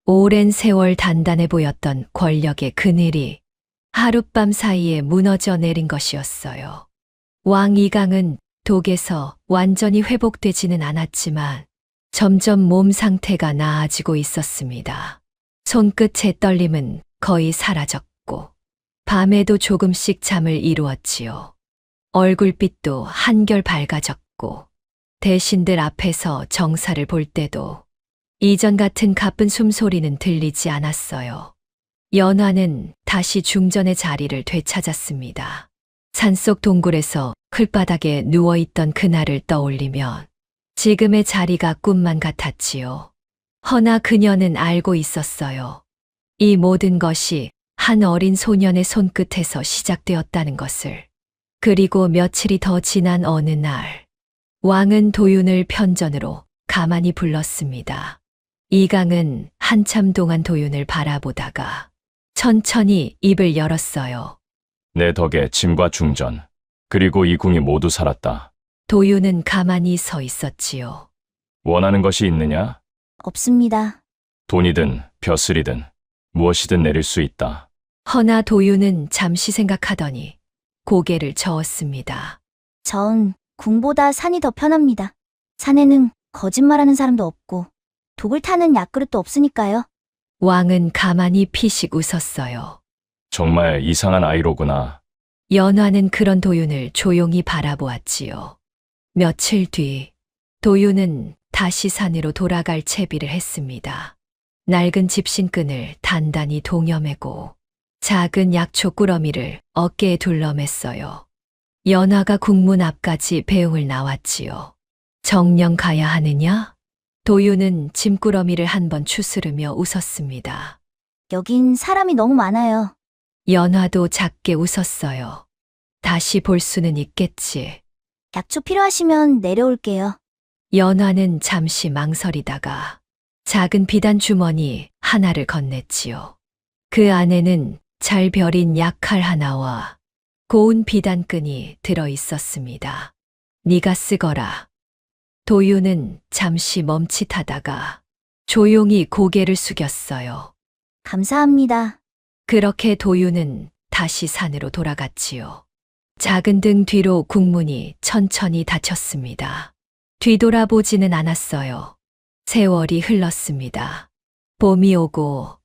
오랜 세월 단단해 보였던 권력의 그늘이 하룻밤 사이에 무너져 내린 것이었어요. 왕 이강은 독에서 완전히 회복되지는 않았지만 점점 몸 상태가 나아지고 있었습니다. 손끝의 떨림은 거의 사라졌고 밤에도 조금씩 잠을 이루었지요. 얼굴빛도 한결 밝아졌고 대신들 앞에서 정사를 볼 때도 이전 같은 가쁜 숨소리는 들리지 않았어요. 연화는 다시 중전의 자리를 되찾았습니다. 산속 동굴에서 흙바닥에 누워있던 그날을 떠올리면 지금의 자리가 꿈만 같았지요. 허나 그녀는 알고 있었어요. 이 모든 것이 한 어린 소년의 손끝에서 시작되었다는 것을. 그리고 며칠이 더 지난 어느 날, 왕은 도윤을 편전으로 가만히 불렀습니다. 이강은 한참 동안 도윤을 바라보다가 천천히 입을 열었어요. 내 덕에 짐과 중전, 그리고 이 궁이 모두 살았다. 도윤은 가만히 서 있었지요. 원하는 것이 있느냐? 없습니다. 돈이든 벼슬이든 무엇이든 내릴 수 있다. 허나 도윤은 잠시 생각하더니 고개를 저었습니다. 전 궁보다 산이 더 편합니다. 산에는 거짓말하는 사람도 없고 독을 타는 약그릇도 없으니까요. 왕은 가만히 피식 웃었어요. 정말 이상한 아이로구나. 연화는 그런 도윤을 조용히 바라보았지요. 며칠 뒤 도윤은 다시 산으로 돌아갈 채비를 했습니다. 낡은 집신끈을 단단히 동여매고 작은 약초 꾸러미를 어깨에 둘러맸어요. 연화가 국문 앞까지 배웅을 나왔지요. 정녕 가야 하느냐? 도윤은 짐꾸러미를 한번 추스르며 웃었습니다. 여긴 사람이 너무 많아요. 연화도 작게 웃었어요. 다시 볼 수는 있겠지. 약초 필요하시면 내려올게요. 연화는 잠시 망설이다가 작은 비단 주머니 하나를 건넸지요. 그 안에는 잘 벼린 약칼 하나와 고운 비단끈이 들어 있었습니다. 네가 쓰거라. 도윤은 잠시 멈칫하다가 조용히 고개를 숙였어요. 감사합니다. 그렇게 도윤은 다시 산으로 돌아갔지요. 작은 등 뒤로 국문이 천천히 닫혔습니다. 뒤돌아보지는 않았어요. 세월이 흘렀습니다. 봄이 오고,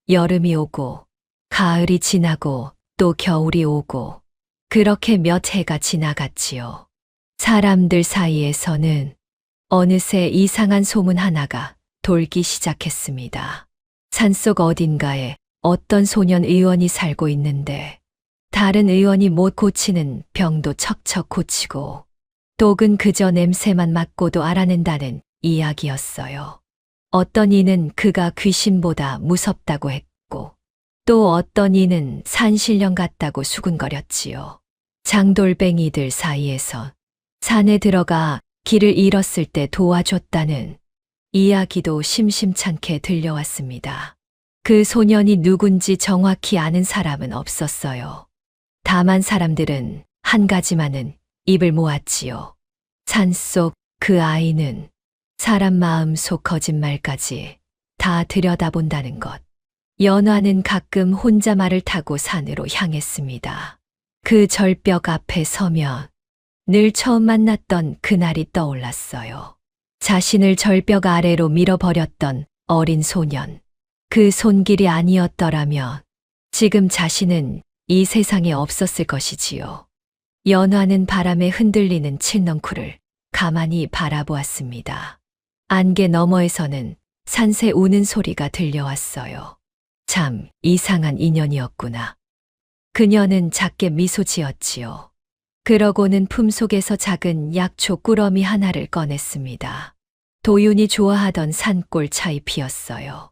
여름이 오고, 가을이 지나고, 또 겨울이 오고, 그렇게 몇 해가 지나갔지요. 사람들 사이에서는 어느새 이상한 소문 하나가 돌기 시작했습니다. 산속 어딘가에 어떤 소년 의원이 살고 있는데 다른 의원이 못 고치는 병도 척척 고치고 독은 그저 냄새만 맡고도 알아낸다는 이야기였어요. 어떤 이는 그가 귀신보다 무섭다고 했고 또 어떤 이는 산신령 같다고 수군거렸지요. 장돌뱅이들 사이에서 산에 들어가 길을 잃었을 때 도와줬다는 이야기도 심심찮게 들려왔습니다. 그 소년이 누군지 정확히 아는 사람은 없었어요. 다만 사람들은 한 가지만은 입을 모았지요. 산속 그 아이는 사람 마음 속 거짓말까지 다 들여다본다는 것. 연화는 가끔 혼자 말을 타고 산으로 향했습니다. 그 절벽 앞에 서면 늘 처음 만났던 그날이 떠올랐어요. 자신을 절벽 아래로 밀어버렸던 어린 소년. 그 손길이 아니었더라면 지금 자신은 이 세상에 없었을 것이지요. 연화는 바람에 흔들리는 칠넝쿨을 가만히 바라보았습니다. 안개 너머에서는 산새 우는 소리가 들려왔어요. 참 이상한 인연이었구나. 그녀는 작게 미소 지었지요. 그러고는 품속에서 작은 약초 꾸러미 하나를 꺼냈습니다. 도윤이 좋아하던 산골 차잎이었어요.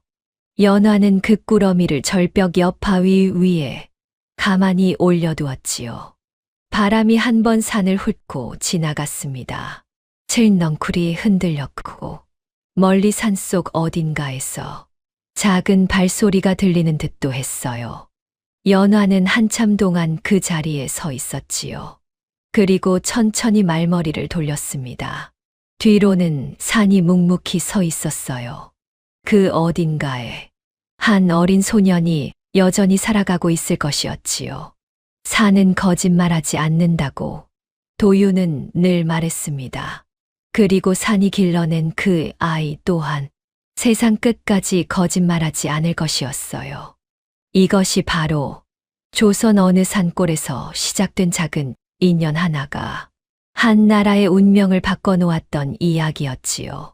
연화는 그 꾸러미를 절벽 옆 바위 위에 가만히 올려두었지요. 바람이 한 번 산을 훑고 지나갔습니다. 칠넝쿨이 흔들렸고 멀리 산속 어딘가에서 작은 발소리가 들리는 듯도 했어요. 연화는 한참 동안 그 자리에 서 있었지요. 그리고 천천히 말머리를 돌렸습니다. 뒤로는 산이 묵묵히 서 있었어요. 그 어딘가에 한 어린 소년이 여전히 살아가고 있을 것이었지요. 산은 거짓말하지 않는다고 도윤은 늘 말했습니다. 그리고 산이 길러낸 그 아이 또한 세상 끝까지 거짓말하지 않을 것이었어요. 이것이 바로 조선 어느 산골에서 시작된 작은 인연 하나가 한 나라의 운명을 바꿔놓았던 이야기였지요.